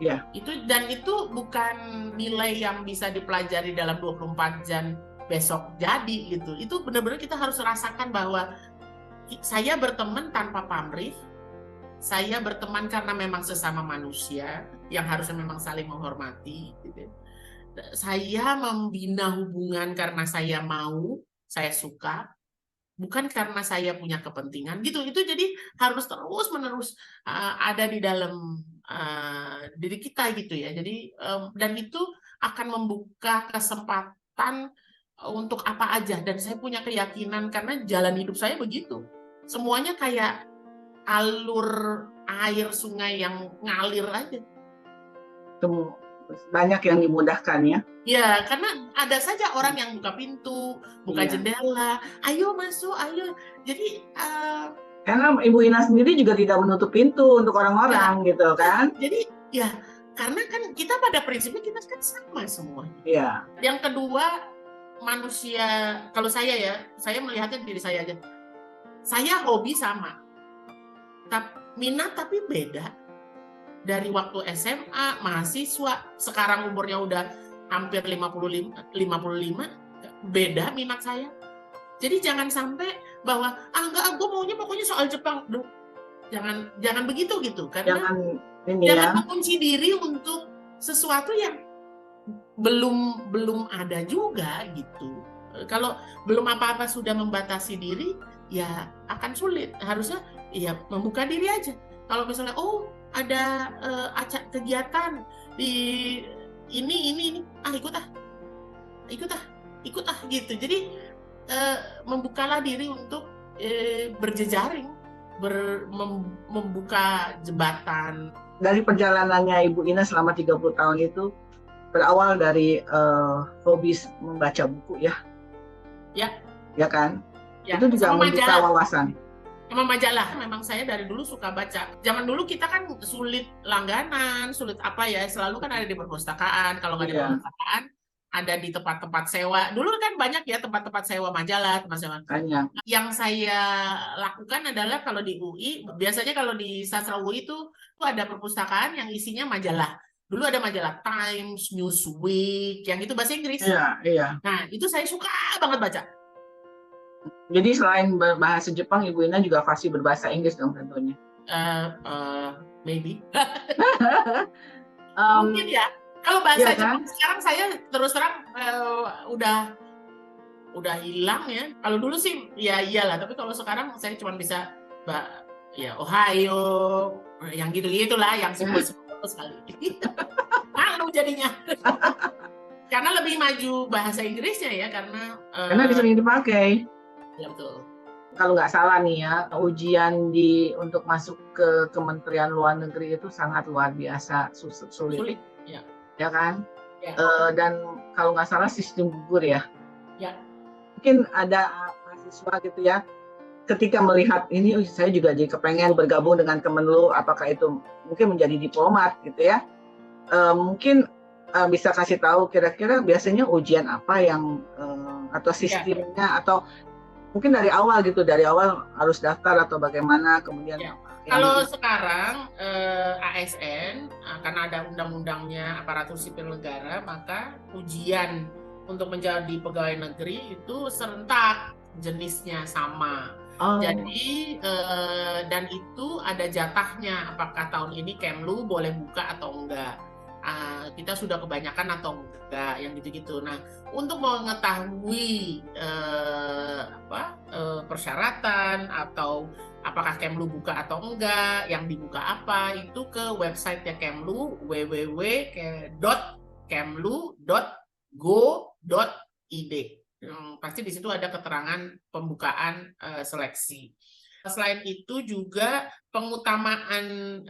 Yeah. Dan itu bukan nilai yang bisa dipelajari dalam 24 jam besok jadi gitu. Itu benar-benar kita harus rasakan bahwa saya berteman tanpa pamrih, saya berteman karena memang sesama manusia yang harusnya memang saling menghormati gitu. Saya membina hubungan karena saya mau, saya suka, bukan karena saya punya kepentingan gitu. Itu jadi harus terus-menerus ada di dalam diri kita gitu ya. Jadi dan itu akan membuka kesempatan untuk apa aja. Dan saya punya keyakinan karena jalan hidup saya begitu. Semuanya kayak alur air sungai yang ngalir aja. Banyak yang dimudahkan ya. Ya, karena ada saja orang yang buka pintu, buka jendela, ayo masuk, ayo. Jadi karena Ibu Ina sendiri juga tidak menutup pintu untuk orang-orang gitu kan. Jadi ya, karena kan kita pada prinsipnya kita kan sama semua. Iya. Yang kedua, manusia, kalau saya melihatnya diri saya aja. Saya hobi sama. Minat tapi beda. Dari waktu SMA, mahasiswa, sekarang umurnya udah hampir 55, beda minat saya. Jadi jangan sampai bahwa enggak, gue maunya pokoknya soal Jepang. Duh, jangan begitu gitu, karena jangan mengunci diri untuk sesuatu yang belum ada juga gitu. Kalau belum apa-apa sudah membatasi diri, ya akan sulit. Harusnya ya membuka diri aja. Kalau misalnya ada kegiatan di ini ikut gitu. Jadi membukalah diri untuk berjejaring, membuka jembatan. Dari perjalanannya Ibu Ina selama 30 tahun itu berawal dari hobi membaca buku ya. Ya kan? Ya, itu juga membuka wawasan. Sama majalah, memang saya dari dulu suka baca. Zaman dulu kita kan sulit langganan, sulit apa ya, selalu kan ada di perpustakaan. Kalau nggak di perpustakaan, ada di tempat-tempat sewa. Dulu kan banyak ya tempat-tempat sewa majalah, tempat sewa. Banyak. Yang saya lakukan adalah kalau di UI, biasanya kalau di sastra UI itu ada perpustakaan yang isinya majalah. Dulu ada majalah Times, Newsweek, yang itu bahasa Inggris. Iya, iya. Nah, itu saya suka banget baca. Jadi selain berbahasa Jepang, Ibu Ina juga fasih berbahasa Inggris dong tentunya. Maybe. Um, Mungkin ya. Kalau bahasa iya Jepang kan? sekarang saya terus terang udah hilang ya. Kalau dulu sih ya iyalah, tapi kalau sekarang saya cuma bisa ya Ohio, yang gitu-gitulah, yang simpel-simpel sekali. Malu jadinya. Karena lebih maju bahasa Inggrisnya ya, karena Karena sering dipakai. ya betul. Kalau nggak salah nih ya, ujian untuk masuk ke Kementerian Luar Negeri itu sangat luar biasa sulit. Sulit, ya. Ya kan? Ya. Dan kalau nggak salah sistem gugur ya. Ya. Mungkin ada mahasiswa gitu ya, ketika melihat ini, saya juga jadi kepengen bergabung dengan Kemenlu, apakah itu mungkin menjadi diplomat gitu ya. Mungkin bisa kasih tahu kira-kira biasanya ujian apa yang atau sistemnya, atau mungkin dari awal harus daftar atau bagaimana, kemudian kalau sekarang ASN karena ada undang-undangnya aparatur sipil negara, maka ujian untuk menjadi pegawai negeri itu serentak, jenisnya sama. Jadi dan itu ada jatahnya, apakah tahun ini Kemlu boleh buka atau enggak. Kita sudah kebanyakan atau enggak, yang gitu-gitu. Nah, untuk mengetahui persyaratan atau apakah Kemlu buka atau enggak, yang dibuka apa, itu ke website-nya Kemlu, www.kemlu.go.id. Pasti di situ ada keterangan pembukaan seleksi. Selain itu juga pengutamaan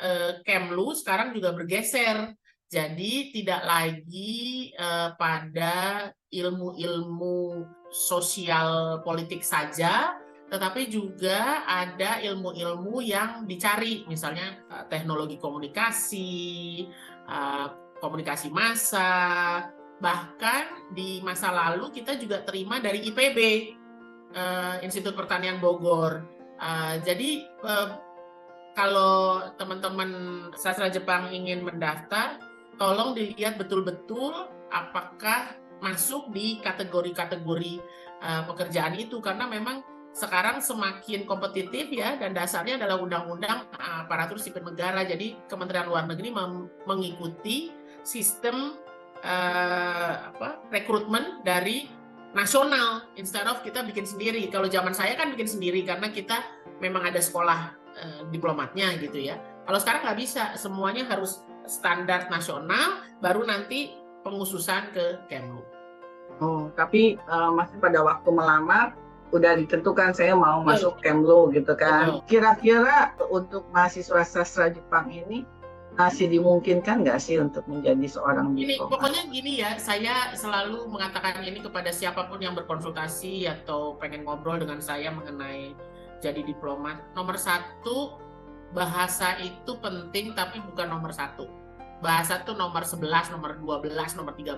Kemlu sekarang juga bergeser. Jadi tidak lagi pada ilmu-ilmu sosial politik saja, tetapi juga ada ilmu-ilmu yang dicari, misalnya teknologi komunikasi, komunikasi massa, bahkan di masa lalu kita juga terima dari IPB, Institut Pertanian Bogor. Jadi kalau teman-teman sastra Jepang ingin mendaftar, tolong dilihat betul-betul apakah masuk di kategori-kategori pekerjaan itu, karena memang sekarang semakin kompetitif ya, dan dasarnya adalah Undang-Undang Aparatur Sipil Negara. Jadi Kementerian Luar Negeri mengikuti sistem rekrutmen dari nasional, instead of kita bikin sendiri. Kalau zaman saya kan bikin sendiri karena kita memang ada sekolah diplomatnya gitu ya. Kalau sekarang nggak bisa, semuanya harus standar nasional, baru nanti pengususan ke Kemlu. Tapi masih pada waktu melamar udah ditentukan saya mau masuk Kemlu gitu kan. Kira-kira untuk mahasiswa sastra Jepang ini masih dimungkinkan nggak sih untuk menjadi seorang diplomat? Pokoknya gini ya, saya selalu mengatakan ini kepada siapapun yang berkonsultasi atau pengen ngobrol dengan saya mengenai jadi diplomat. Nomor satu, bahasa itu penting tapi bukan nomor satu. Bahasa itu nomor 11, nomor 12, nomor 13.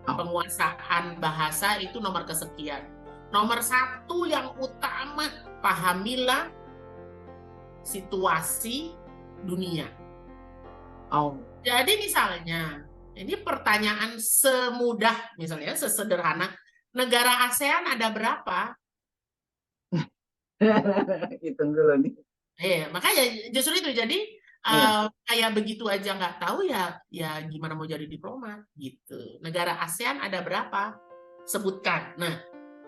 Penguasaan bahasa itu nomor kesekian. Nomor satu yang utama, pahamilah situasi dunia. Jadi misalnya, ini pertanyaan semudah, misalnya sesederhana, negara ASEAN ada berapa? Hitung dulu nih. Makanya justru itu, jadi kayak begitu aja nggak tahu ya gimana mau jadi diplomat gitu. Negara ASEAN ada berapa? Sebutkan. Nah,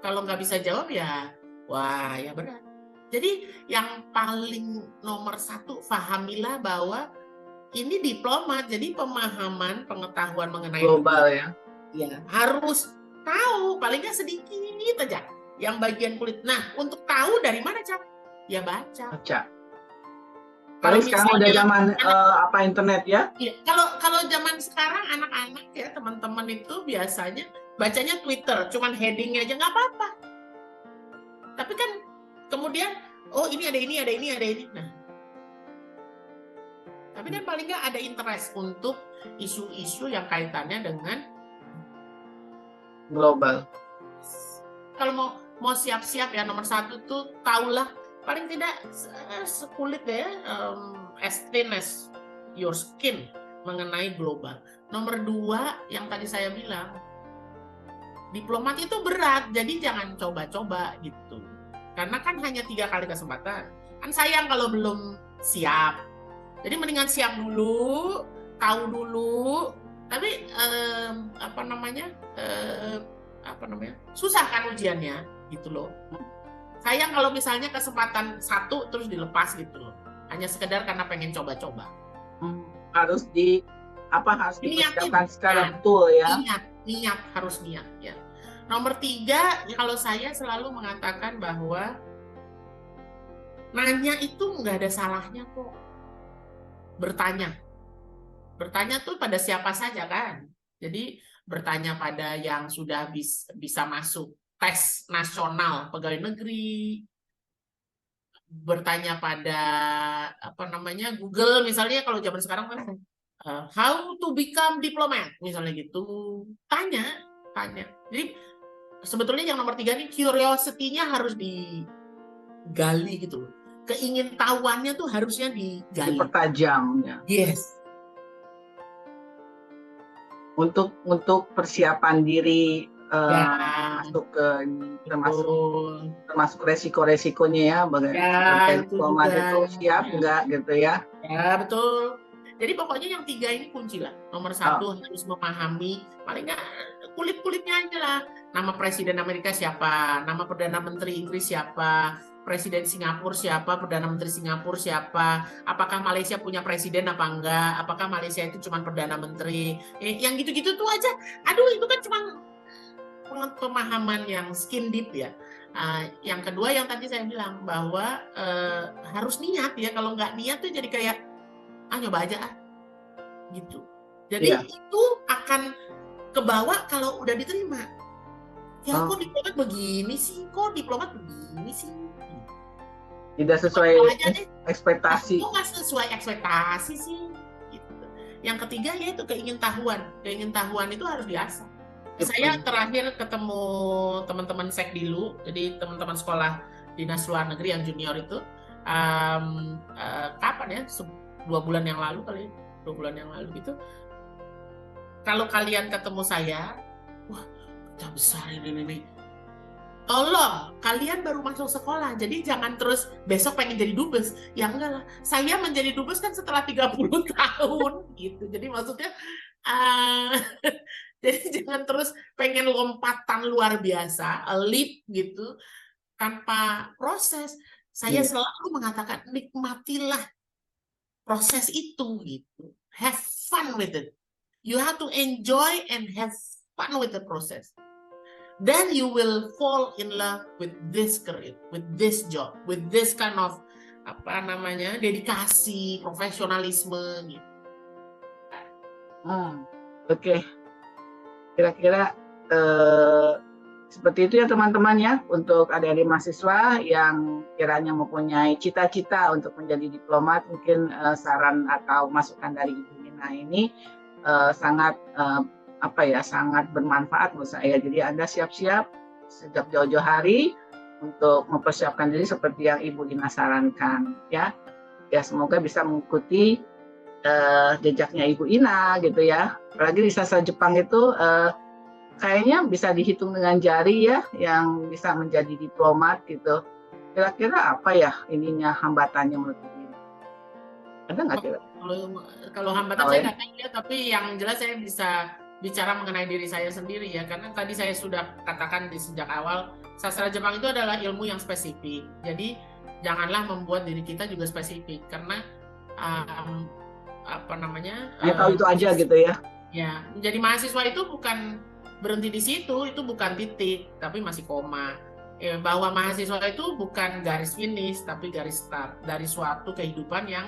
kalau nggak bisa jawab ya, wah ya berat. Jadi yang paling nomor satu, pahamilah bahwa ini diplomat, jadi pemahaman, pengetahuan mengenai global ya. Ya, harus tahu paling nggak sedikit aja yang bagian kulit. Nah, untuk tahu dari mana, Cak? Ya baca. Paling sekarang udah zaman internet ya? Iya, kalau zaman sekarang anak-anak ya, teman-teman itu biasanya bacanya Twitter, cuman headingnya aja nggak apa-apa. Tapi kan kemudian, oh ini ada ini, ada ini, ada ini. Nah, tapi kan paling nggak ada interest untuk isu-isu yang kaitannya dengan global. Kalau mau siap-siap ya, nomor satu tuh tahulah paling tidak sekulit deh, as thin as your skin mengenai global. Nomor dua yang tadi saya bilang, diplomat itu berat, jadi jangan coba-coba gitu. Karena kan hanya 3 kali kesempatan. Kan sayang kalau belum siap. Jadi mendingan siap dulu, tahu dulu. Tapi susah kan ujiannya gitu loh. Sayang kalau misalnya kesempatan satu terus dilepas gitu loh. Hanya sekedar karena pengen coba-coba. Harus dipersiapkan secara Nah, betul ya. Niat harus niat ya. Nomor 3, kalau saya selalu mengatakan bahwa nanya itu nggak ada salahnya kok. Bertanya tuh pada siapa saja kan. Jadi bertanya pada yang sudah bisa masuk tes nasional pegawai negeri, bertanya pada Google misalnya, kalau zaman sekarang kan how to become diplomat misalnya gitu, tanya. Jadi sebetulnya yang nomor 3 nih, curiosity-nya harus digali gitu loh. Keingintahuannya tuh harusnya digali. Dipertajam ya. Yes. Untuk persiapan diri masuk ke termasuk resiko-resikonya ya, sebagai diplomat itu siap nggak gitu ya? Ya betul. Jadi pokoknya yang 3 ini kunci lah. Nomor 1 harus memahami, paling nggak kulit-kulitnya aja lah. Nama Presiden Amerika siapa, nama Perdana Menteri Inggris siapa, Presiden Singapura siapa, Perdana Menteri Singapura siapa, apakah Malaysia punya presiden apa enggak, apakah Malaysia itu cuma Perdana Menteri, yang gitu-gitu tuh aja. Aduh, itu kan cuma pemahaman yang skin deep ya. Yang kedua yang tadi saya bilang bahwa harus niat ya. Kalau nggak niat tuh jadi kayak nyoba aja gitu. Jadi itu akan kebawa kalau udah diterima. Ya kok diplomat begini sih, tidak sesuai ekspektasi. Kok nggak sesuai ekspektasi sih gitu. Yang ketiga yaitu keingintahuan itu harus diasah. Saya terakhir ketemu teman-teman Sekdilu, jadi teman-teman sekolah dinas luar negeri yang junior itu, kapan ya, 2 bulan yang lalu kali, 2 bulan yang lalu gitu. Kalau kalian ketemu saya, wah kita besar ini. Tolong, kalian baru masuk sekolah, jadi jangan terus besok pengen jadi dubes. Ya enggak lah, saya menjadi dubes kan setelah 30 tahun gitu. Jadi maksudnya jadi jangan terus pengen lompatan luar biasa, leap gitu, tanpa proses. Saya selalu mengatakan nikmatilah proses itu gitu. Have fun with it. You have to enjoy and have fun with the process. Then you will fall in love with this career, with this job, with this kind of dedikasi, profesionalisme gitu. Oke. Kira-kira seperti itu ya teman-teman ya, untuk adik-adik mahasiswa yang kiranya mempunyai cita-cita untuk menjadi diplomat, mungkin saran atau masukan dari Ibu Ina ini sangat sangat bermanfaat menurut saya. Jadi Anda siap-siap sejak jauh-jauh hari untuk mempersiapkan diri seperti yang Ibu Ina sarankan ya. Ya semoga bisa mengikuti jejaknya Ibu Ina gitu ya. Apalagi di sastra Jepang itu kayaknya bisa dihitung dengan jari ya yang bisa menjadi diplomat gitu. Kira-kira apa ya ininya, hambatannya menurut Ibu Ina? Ada nggak kira? Kalau hambatan saya nggak tahu ya, tapi yang jelas saya bisa bicara mengenai diri saya sendiri ya, karena tadi saya sudah katakan di sejak awal, sastra Jepang itu adalah ilmu yang spesifik. Jadi janganlah membuat diri kita juga spesifik, karena tahu itu aja gitu ya. Ya, menjadi mahasiswa itu bukan berhenti di situ, itu bukan titik, tapi masih koma. Bahwa mahasiswa itu bukan garis finish, tapi garis start dari suatu kehidupan yang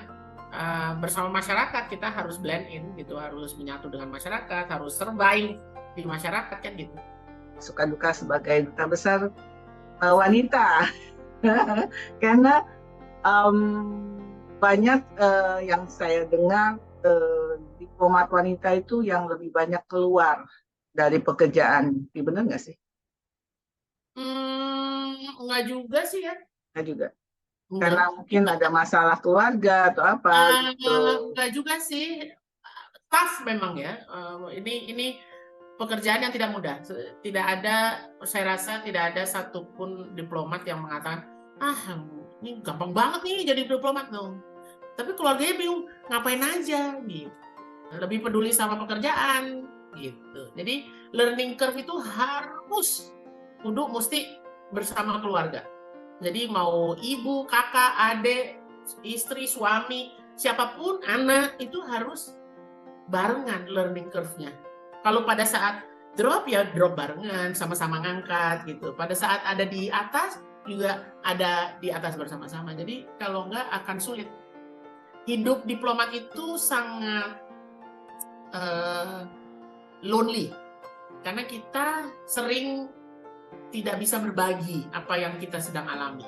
bersama masyarakat. Kita harus blend in gitu, harus menyatu dengan masyarakat, harus survive di masyarakat kan gitu. Suka duka sebagai duta besar wanita karena banyak yang saya dengar diplomat wanita itu yang lebih banyak keluar dari pekerjaan, benar nggak sih? Enggak juga sih ya. Nggak juga. Karena Enggak. mungkin ada masalah keluarga atau apa gitu. Enggak juga sih. Tough memang ya. Ini pekerjaan yang tidak mudah. Tidak ada, saya rasa tidak ada satupun diplomat yang mengatakan, ini gampang banget nih jadi diplomat dong. Tapi keluarganya bingung, ngapain aja gitu. Lebih peduli sama pekerjaan gitu. Jadi learning curve itu harus kudu mesti bersama keluarga. Jadi mau ibu, kakak, adik, istri, suami, siapapun, anak itu harus barengan learning curve-nya. Kalau pada saat drop ya drop barengan, sama-sama ngangkat gitu. Pada saat ada di atas juga ada di atas bersama-sama. Jadi kalau enggak akan sulit. Hidup diplomat itu sangat lonely karena kita sering tidak bisa berbagi apa yang kita sedang alami.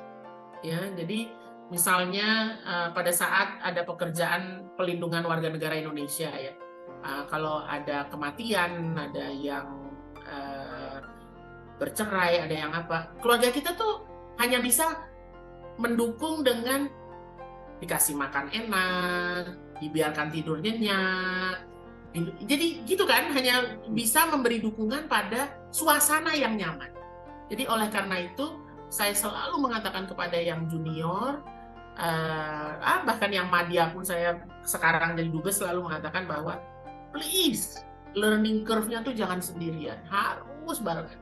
Ya, jadi misalnya pada saat ada pekerjaan pelindungan warga negara Indonesia ya, kalau ada kematian, ada yang bercerai, ada yang apa, keluarga kita tuh hanya bisa mendukung dengan dikasih makan enak, dibiarkan tidur nyenyak. Jadi gitu kan, hanya bisa memberi dukungan pada suasana yang nyaman. Jadi oleh karena itu, saya selalu mengatakan kepada yang junior, bahkan yang madya pun saya sekarang jadi dubes selalu mengatakan bahwa please, learning curve-nya tuh jangan sendirian, harus barengan.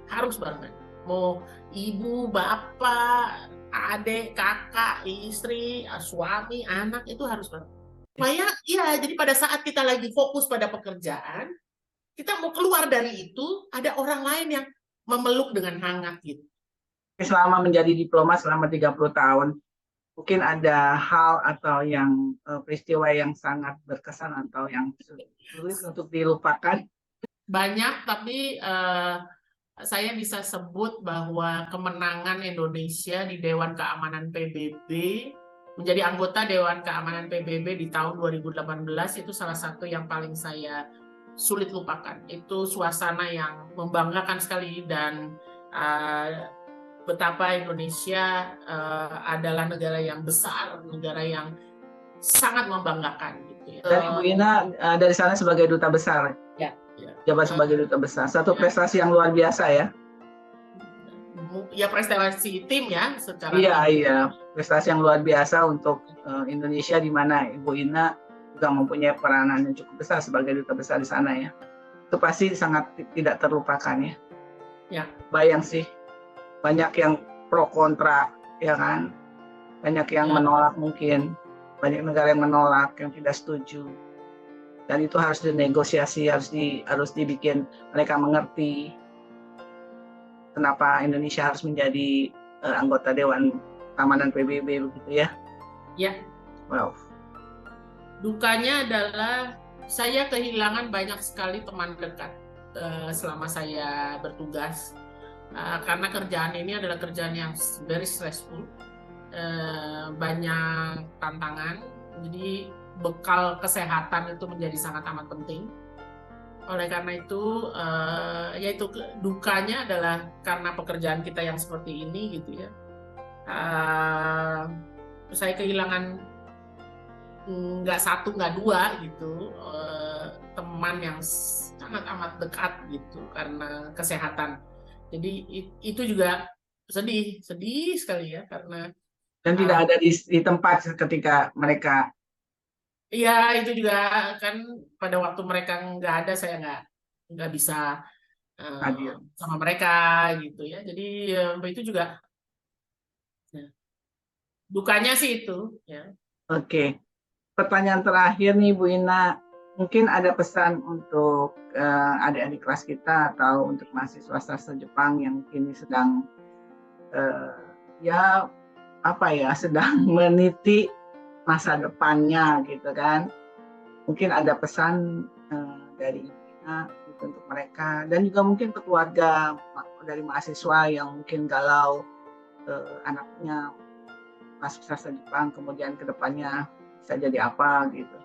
Harus barengan. Mau ibu, bapak, adik, kakak, istri, suami, anak, itu harus barengan. Supaya, ya, jadi pada saat kita lagi fokus pada pekerjaan, kita mau keluar dari itu, ada orang lain yang memeluk dengan hangat gitu. Selama menjadi diplomat selama 30 tahun, mungkin ada hal atau yang peristiwa yang sangat berkesan atau yang sulit untuk dilupakan. Banyak, tapi saya bisa sebut bahwa kemenangan Indonesia di Dewan Keamanan PBB, menjadi anggota Dewan Keamanan PBB di tahun 2018 itu salah satu yang paling saya sulit lupakan. Itu suasana yang membanggakan sekali dan betapa Indonesia adalah negara yang besar, negara yang sangat membanggakan gitu ya. Dan Ibu Ina dari sana sebagai duta besar. Ya. Jabat sebagai duta besar. Satu prestasi yang luar biasa ya. Ya prestasi tim ya secara Iya, prestasi yang luar biasa untuk Indonesia, di mana Ibu Ina juga mempunyai peranan yang cukup besar sebagai duta besar di sana ya. Itu pasti sangat tidak terlupakan ya. Ya. Bayang sih, banyak yang pro kontra ya kan, banyak yang menolak, mungkin banyak negara yang menolak, yang tidak setuju, dan itu harus dinegosiasi, harus dibikin mereka mengerti kenapa Indonesia harus menjadi anggota Dewan Keamanan PBB begitu ya. Ya. Wow. Dukanya adalah saya kehilangan banyak sekali teman dekat selama saya bertugas, karena kerjaan ini adalah kerjaan yang very stressful, banyak tantangan, jadi bekal kesehatan itu menjadi sangat amat penting. Oleh karena itu, yaitu dukanya adalah karena pekerjaan kita yang seperti ini gitu ya. Saya kehilangan nggak satu nggak dua gitu teman yang sangat amat dekat gitu karena kesehatan. Jadi itu juga sedih sekali ya, karena dan tidak ada di tempat ketika mereka. Iya, itu juga kan pada waktu mereka nggak ada, saya nggak bisa hadir sama mereka gitu ya. Jadi itu juga ya, dukanya sih itu ya. Oke. Pertanyaan terakhir nih Bu Ina, mungkin ada pesan untuk adik-adik kelas kita atau untuk mahasiswa sastra Jepang yang kini sedang sedang meniti masa depannya gitu kan. Mungkin ada pesan dari Ibu Ina gitu untuk mereka, dan juga mungkin ke keluarga dari mahasiswa yang mungkin galau anaknya masuk sastra Jepang, kemudian ke depannya bisa jadi apa gitu.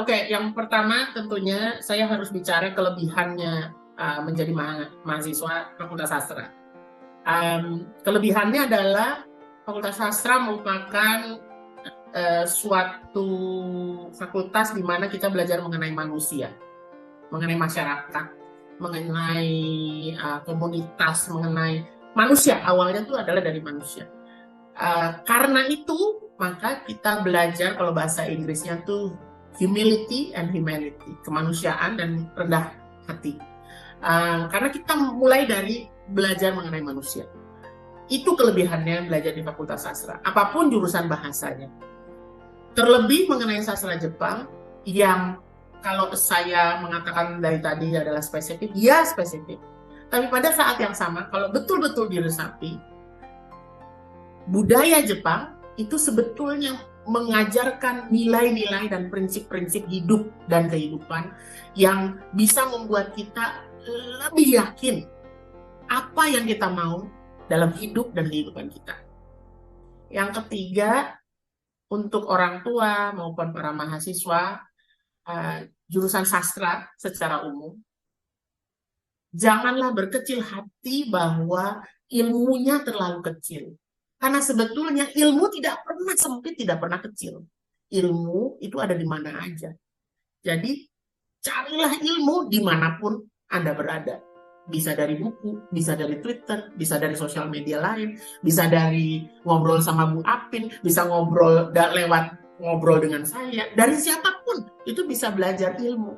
Oke, yang pertama tentunya saya harus bicara kelebihannya menjadi mahasiswa Fakultas Sastra. Kelebihannya adalah Fakultas Sastra merupakan suatu fakultas di mana kita belajar mengenai manusia, mengenai masyarakat, mengenai komunitas, mengenai manusia. Awalnya itu adalah dari manusia. Karena itu, maka kita belajar, kalau bahasa Inggrisnya tuh humility and humanity, kemanusiaan dan rendah hati. Karena kita mulai dari belajar mengenai manusia. Itu kelebihannya belajar di Fakultas Sastra, apapun jurusan bahasanya. Terlebih mengenai sastra Jepang, yang kalau saya mengatakan dari tadi adalah spesifik, ya spesifik. Tapi pada saat yang sama, kalau betul-betul diresapi, budaya Jepang itu sebetulnya mengajarkan nilai-nilai dan prinsip-prinsip hidup dan kehidupan yang bisa membuat kita lebih yakin apa yang kita mau dalam hidup dan kehidupan kita. Yang ketiga, untuk orang tua maupun para mahasiswa jurusan sastra secara umum, janganlah berkecil hati bahwa ilmunya terlalu kecil. Karena sebetulnya ilmu tidak pernah sempit, tidak pernah kecil. Ilmu itu ada di mana aja. Jadi carilah ilmu dimanapun Anda berada. Bisa dari buku, bisa dari Twitter, bisa dari sosial media lain, bisa dari ngobrol sama Bu Apin, bisa lewat ngobrol dengan saya. Dari siapapun itu bisa belajar ilmu.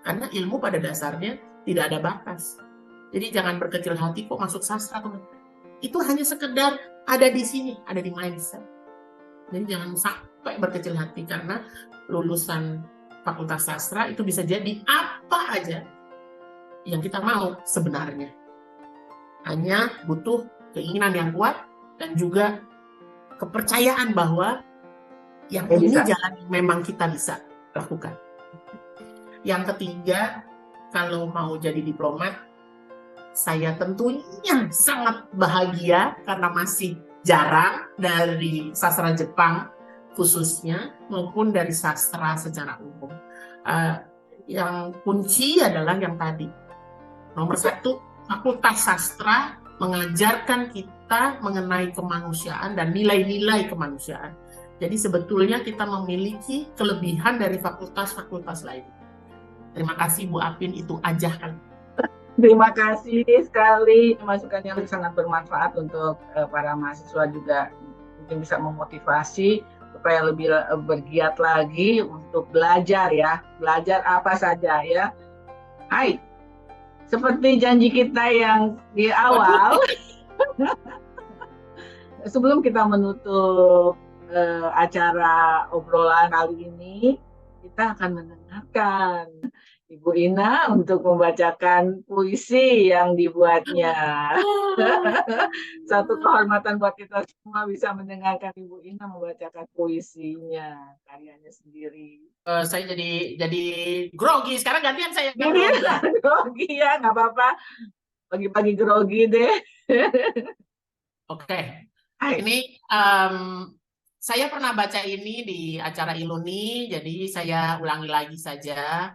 Karena ilmu pada dasarnya tidak ada batas. Jadi jangan berkecil hati kok masuk sastra, teman-teman. Itu hanya sekedar ada di sini, ada di mindset. Jadi jangan sampai berkecil hati, karena lulusan Fakultas Sastra itu bisa jadi apa aja yang kita mau sebenarnya. Hanya butuh keinginan yang kuat dan juga kepercayaan bahwa yang ini jalan yang memang kita bisa lakukan. Yang ketiga, kalau mau jadi diplomat, saya tentunya sangat bahagia karena masih jarang dari sastra Jepang khususnya maupun dari sastra secara umum. Yang kunci adalah yang tadi. Nomor satu, Fakultas Sastra mengajarkan kita mengenai kemanusiaan dan nilai-nilai kemanusiaan. Jadi sebetulnya kita memiliki kelebihan dari fakultas-fakultas lain. Terima kasih Bu Apin, itu aja kan. Terima kasih sekali, masukan yang sangat bermanfaat untuk para mahasiswa, juga mungkin bisa memotivasi supaya lebih bergiat lagi untuk belajar ya. Belajar apa saja ya. Hai, seperti janji kita yang di awal, sebelum kita menutup acara obrolan kali ini, kita akan mendengarkan Ibu Ina untuk membacakan puisi yang dibuatnya. Satu kehormatan buat kita semua bisa mendengarkan Ibu Ina membacakan puisinya, karyanya sendiri. Saya jadi grogi. Sekarang gantian saya. Grogi ya, nggak apa-apa. Pagi-pagi grogi deh. Oke. Ini saya pernah baca ini di acara Iluni, jadi saya ulangi lagi saja.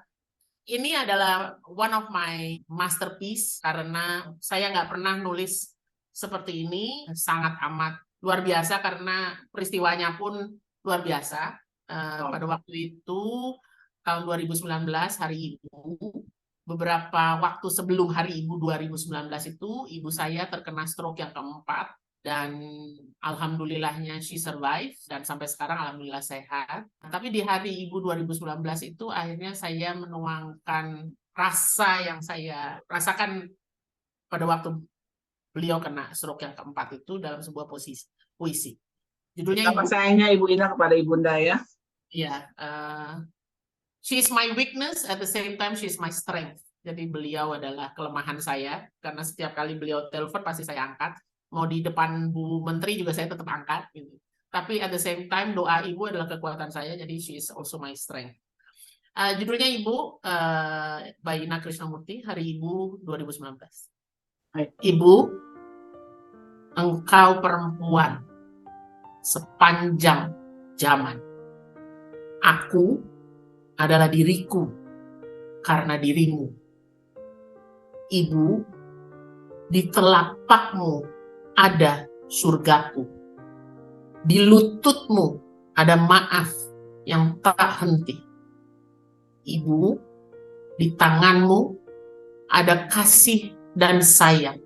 Ini adalah one of my masterpiece karena saya nggak pernah nulis seperti ini, sangat amat luar biasa karena peristiwanya pun luar biasa. Pada waktu itu tahun 2019 Hari Ibu, beberapa waktu sebelum Hari Ibu 2019 itu ibu saya terkena stroke yang keempat. Dan alhamdulillahnya she survive dan sampai sekarang alhamdulillah sehat. Tapi di Hari Ibu 2019 itu akhirnya saya menuangkan rasa yang saya rasakan pada waktu beliau kena stroke yang keempat itu dalam sebuah puisi. Judulnya apa sayangnya Ibu Ina kepada Ibunda ya? Iya, she is my weakness, at the same time she is my strength. Jadi beliau adalah kelemahan saya karena setiap kali beliau telepon pasti saya angkat. Mau di depan Bu Menteri juga saya tetap angkat gitu. Tapi at the same time doa ibu adalah kekuatan saya, jadi she is also my strength. Judulnya Ibu, by Ina Krishnamurti, Hari Ibu 2019. Ibu, engkau perempuan sepanjang zaman. Aku adalah diriku karena dirimu. Ibu, di telapakmu ada surgaku. Di lututmu ada maaf yang tak henti. Ibu, di tanganmu ada kasih dan sayang.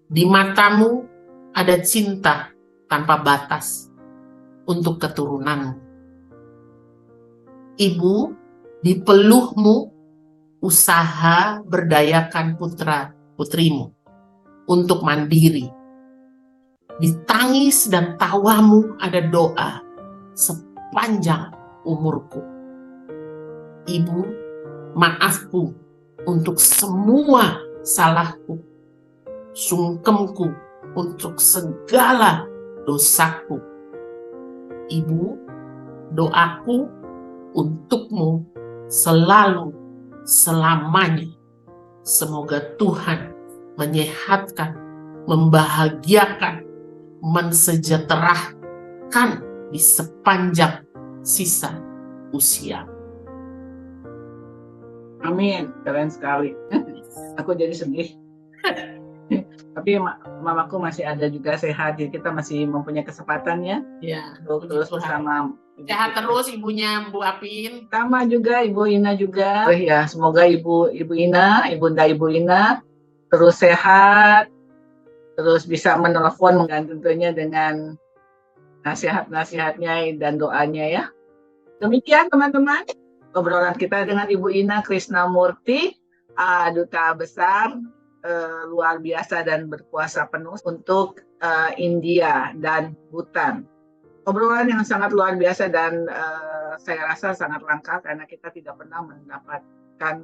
Di matamu ada cinta tanpa batas untuk keturunanmu. Ibu, di peluhmu usaha berdayakan putra-putrimu untuk mandiri. Di tangis dan tawamu ada doa sepanjang umurku. Ibu, maafku untuk semua salahku, sungkemku untuk segala dosaku. Ibu, doaku untukmu selalu selamanya. Semoga Tuhan menyehatkan, membahagiakan, mensejahterakan di sepanjang sisa usia. Amin, keren sekali. Aku jadi sedih. Tapi mamaku masih ada juga sehat, jadi kita masih mempunyai kesempatan ya. Ya, untuk terus bersama. Sehat terus ibunya Bu Apin. Sama juga Ibu Ina juga. Ya, semoga Ibu Ina, Ibunda Ibu Ina terus sehat, terus bisa menelepon dan tentunya dengan nasihat-nasihatnya dan doanya ya. Demikian teman-teman obrolan kita dengan Ibu Ina Krisnamurti, Duta Besar luar biasa dan berkuasa penuh untuk India dan Bhutan. Obrolan yang sangat luar biasa dan saya rasa sangat langka karena kita tidak pernah mendapatkan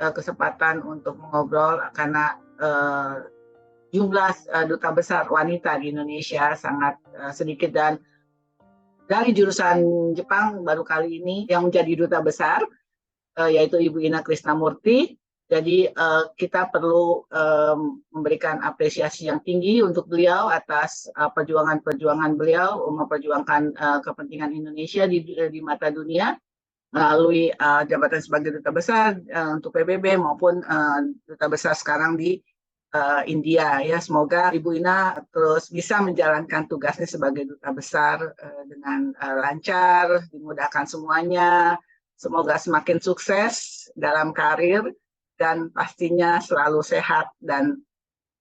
kesempatan untuk mengobrol karena jumlah duta besar wanita di Indonesia sangat sedikit, dan dari jurusan Jepang baru kali ini yang menjadi duta besar yaitu Ibu Ina Krisnamurti. Jadi kita perlu memberikan apresiasi yang tinggi untuk beliau atas perjuangan beliau memperjuangkan kepentingan Indonesia di mata dunia melalui jabatan sebagai duta besar untuk PBB maupun duta besar sekarang di India ya. Semoga Ibu Ina terus bisa menjalankan tugasnya sebagai duta besar dengan lancar, dimudahkan semuanya. Semoga semakin sukses dalam karir dan pastinya selalu sehat dan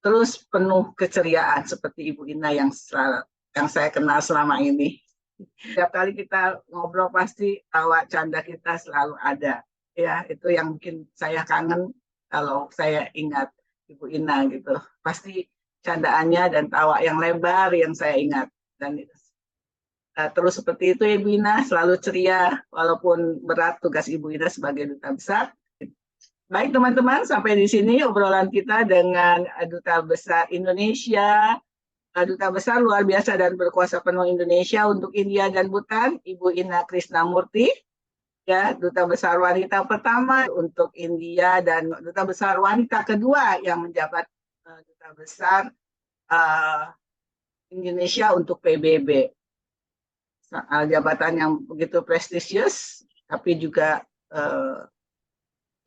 terus penuh keceriaan seperti Ibu Ina yang saya kenal selama ini. Setiap kali kita ngobrol pasti tawa canda kita selalu ada. Ya, itu yang bikin saya kangen kalau saya ingat Ibu Ina gitu. Pasti candaannya dan tawa yang lebar yang saya ingat. Dan terus seperti itu Ibu Ina, selalu ceria walaupun berat tugas Ibu Ina sebagai duta besar. Baik teman-teman, sampai di sini obrolan kita dengan Duta Besar Indonesia, Duta Besar luar biasa dan berkuasa penuh Indonesia untuk India dan Bhutan, Ibu Ina Krisnamurti, ya, Duta Besar wanita pertama untuk India dan Duta Besar wanita kedua yang menjabat Duta Besar Indonesia untuk PBB. Jabatan yang begitu prestisius, tapi juga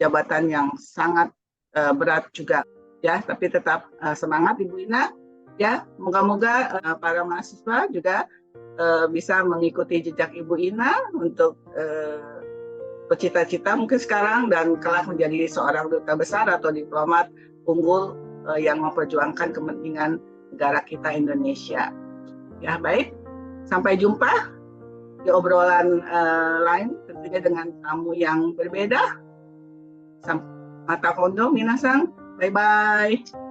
jabatan yang sangat berat juga ya, tapi tetap semangat Ibu Ina ya. Moga-moga para mahasiswa juga bisa mengikuti jejak Ibu Ina untuk bercita-cita mungkin sekarang dan kelak menjadi seorang duta besar atau diplomat unggul yang memperjuangkan kepentingan negara kita Indonesia. Ya, baik. Sampai jumpa di obrolan lain tentunya dengan tamu yang berbeda. Mata kondo minasan, bye bye.